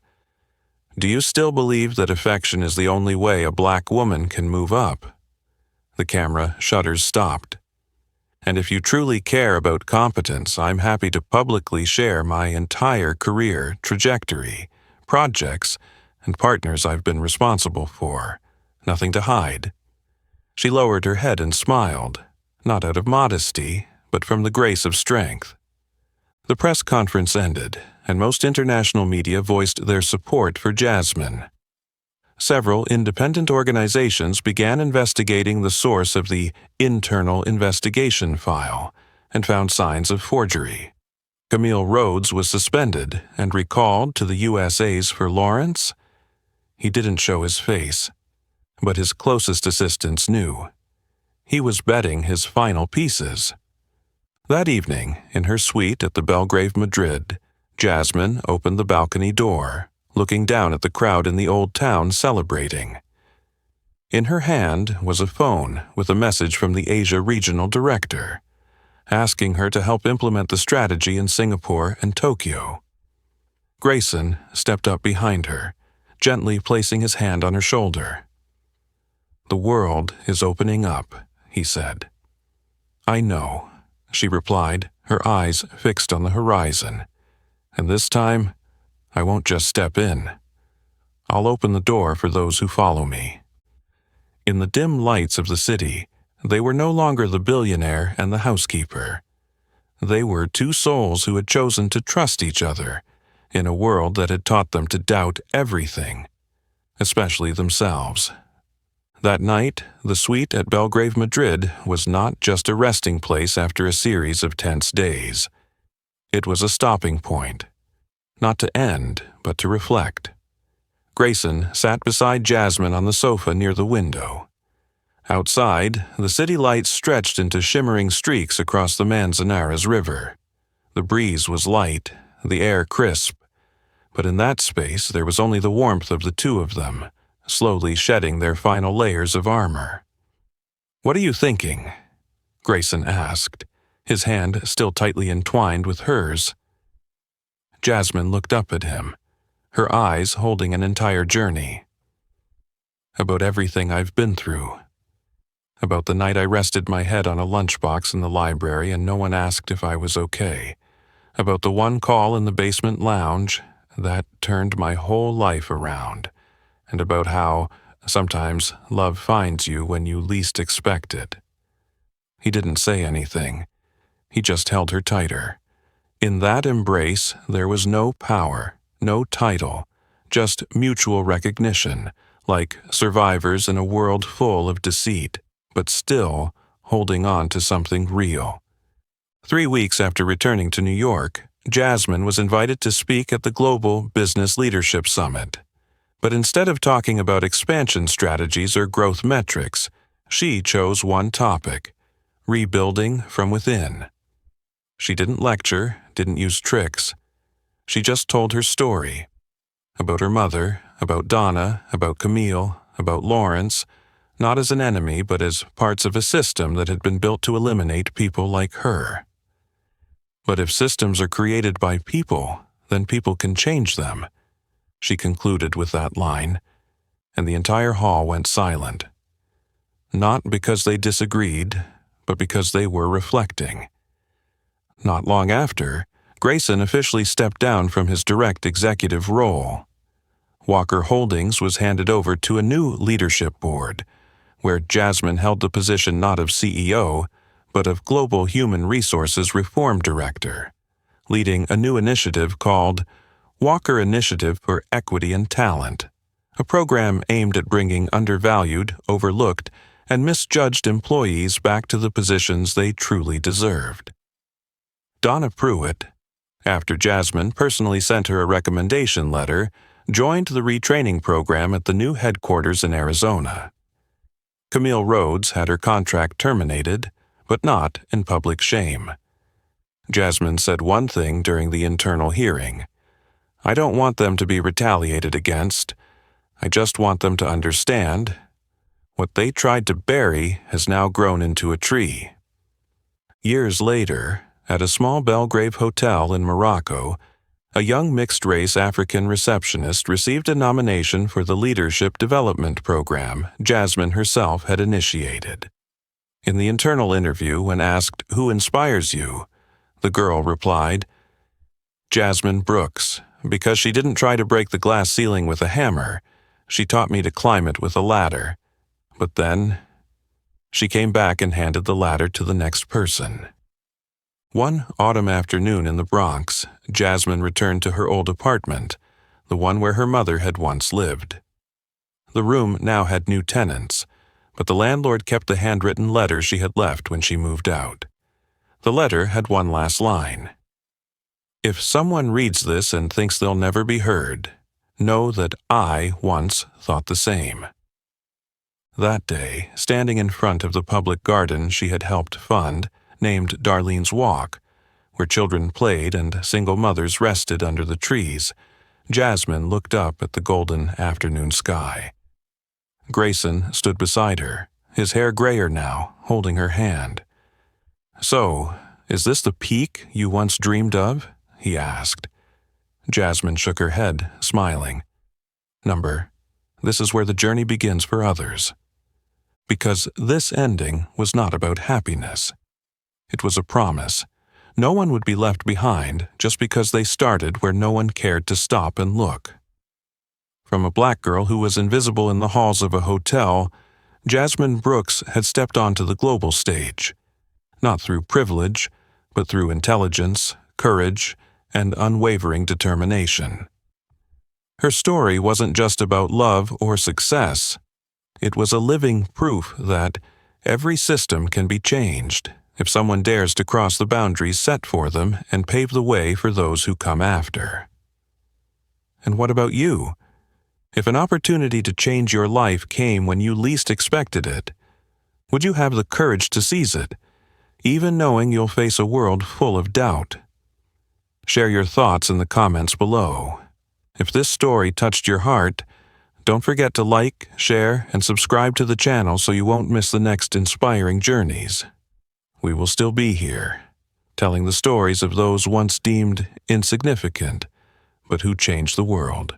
do you still believe that affection is the only way a black woman can move up?" The camera shutters stopped. "And if you truly care about competence, I'm happy to publicly share my entire career, trajectory, projects, and partners I've been responsible for. Nothing to hide." She lowered her head and smiled, not out of modesty, but from the grace of strength. The press conference ended, and most international media voiced their support for Jasmine. Several independent organizations began investigating the source of the internal investigation file and found signs of forgery. Camille Rhodes was suspended and recalled to the USAs for Lawrence. He didn't show his face, but his closest assistants knew. He was betting his final pieces. That evening, in her suite at the Belgrave Madrid, Jasmine opened the balcony door, looking down at the crowd in the old town celebrating. In her hand was a phone with a message from the Asia Regional Director, asking her to help implement the strategy in Singapore and Tokyo. Grayson stepped up behind her, gently placing his hand on her shoulder. "The world is opening up," he said. "I know," she replied, her eyes fixed on the horizon. "And this time, I won't just step in. I'll open the door for those who follow me." In the dim lights of the city, they were no longer the billionaire and the housekeeper. They were two souls who had chosen to trust each other in a world that had taught them to doubt everything, especially themselves. That night, the suite at Belgrave Madrid was not just a resting place after a series of tense days. It was a stopping point. Not to end, but to reflect. Grayson sat beside Jasmine on the sofa near the window. Outside, the city lights stretched into shimmering streaks across the Manzanares River. The breeze was light, the air crisp, but in that space there was only the warmth of the two of them, slowly shedding their final layers of armor. "What are you thinking?" Grayson asked, his hand still tightly entwined with hers. Jasmine looked up at him, her eyes holding an entire journey. "About everything I've been through. About the night I rested my head on a lunchbox in the library and no one asked if I was okay. About the one call in the basement lounge that turned my whole life around. And about how, sometimes, love finds you when you least expect it." He didn't say anything. He just held her tighter. In that embrace, there was no power, no title, just mutual recognition, like survivors in a world full of deceit, but still holding on to something real. 3 weeks after returning to New York, Jasmine was invited to speak at the Global Business Leadership Summit. But instead of talking about expansion strategies or growth metrics, she chose one topic: rebuilding from within. She didn't lecture, didn't use tricks. She just told her story. About her mother, about Donna, about Camille, about Lawrence, not as an enemy but as parts of a system that had been built to eliminate people like her. But if systems are created by people, then people can change them, she concluded with that line, and the entire hall went silent. Not because they disagreed, but because they were reflecting. Not long after, Grayson officially stepped down from his direct executive role. Walker Holdings was handed over to a new leadership board, where Jasmine held the position not of CEO, but of Global Human Resources Reform Director, leading a new initiative called Walker Initiative for Equity and Talent, a program aimed at bringing undervalued, overlooked, and misjudged employees back to the positions they truly deserved. Donna Pruitt, after Jasmine personally sent her a recommendation letter, joined the retraining program at the new headquarters in Arizona. Camille Rhodes had her contract terminated, but not in public shame. Jasmine said one thing during the internal hearing: "I don't want them to be retaliated against. I just want them to understand what they tried to bury has now grown into a tree." Years later, at a small Belgrave hotel in Morocco, a young mixed-race African receptionist received a nomination for the leadership development program Jasmine herself had initiated. In the internal interview, when asked, "Who inspires you?" the girl replied, "Jasmine Brooks, because she didn't try to break the glass ceiling with a hammer. She taught me to climb it with a ladder. But then, she came back and handed the ladder to the next person." One autumn afternoon in the Bronx, Jasmine returned to her old apartment, the one where her mother had once lived. The room now had new tenants, but the landlord kept the handwritten letter she had left when she moved out. The letter had one last line: "If someone reads this and thinks they'll never be heard, know that I once thought the same." That day, standing in front of the public garden she had helped fund, named Darlene's Walk, where children played and single mothers rested under the trees, Jasmine looked up at the golden afternoon sky. Grayson stood beside her, his hair grayer now, holding her hand. "So, is this the peak you once dreamed of?" he asked. Jasmine shook her head, smiling. "Number, this is where the journey begins for others." Because this ending was not about happiness. It was a promise. No one would be left behind just because they started where no one cared to stop and look. From a black girl who was invisible in the halls of a hotel, Jasmine Brooks had stepped onto the global stage, not through privilege, but through intelligence, courage, and unwavering determination. Her story wasn't just about love or success. It was a living proof that every system can be changed if someone dares to cross the boundaries set for them and pave the way for those who come after. And what about you? If an opportunity to change your life came when you least expected it, would you have the courage to seize it, even knowing you'll face a world full of doubt? Share your thoughts in the comments below. If this story touched your heart, don't forget to like, share, and subscribe to the channel so you won't miss the next inspiring journeys. We will still be here, telling the stories of those once deemed insignificant, but who changed the world.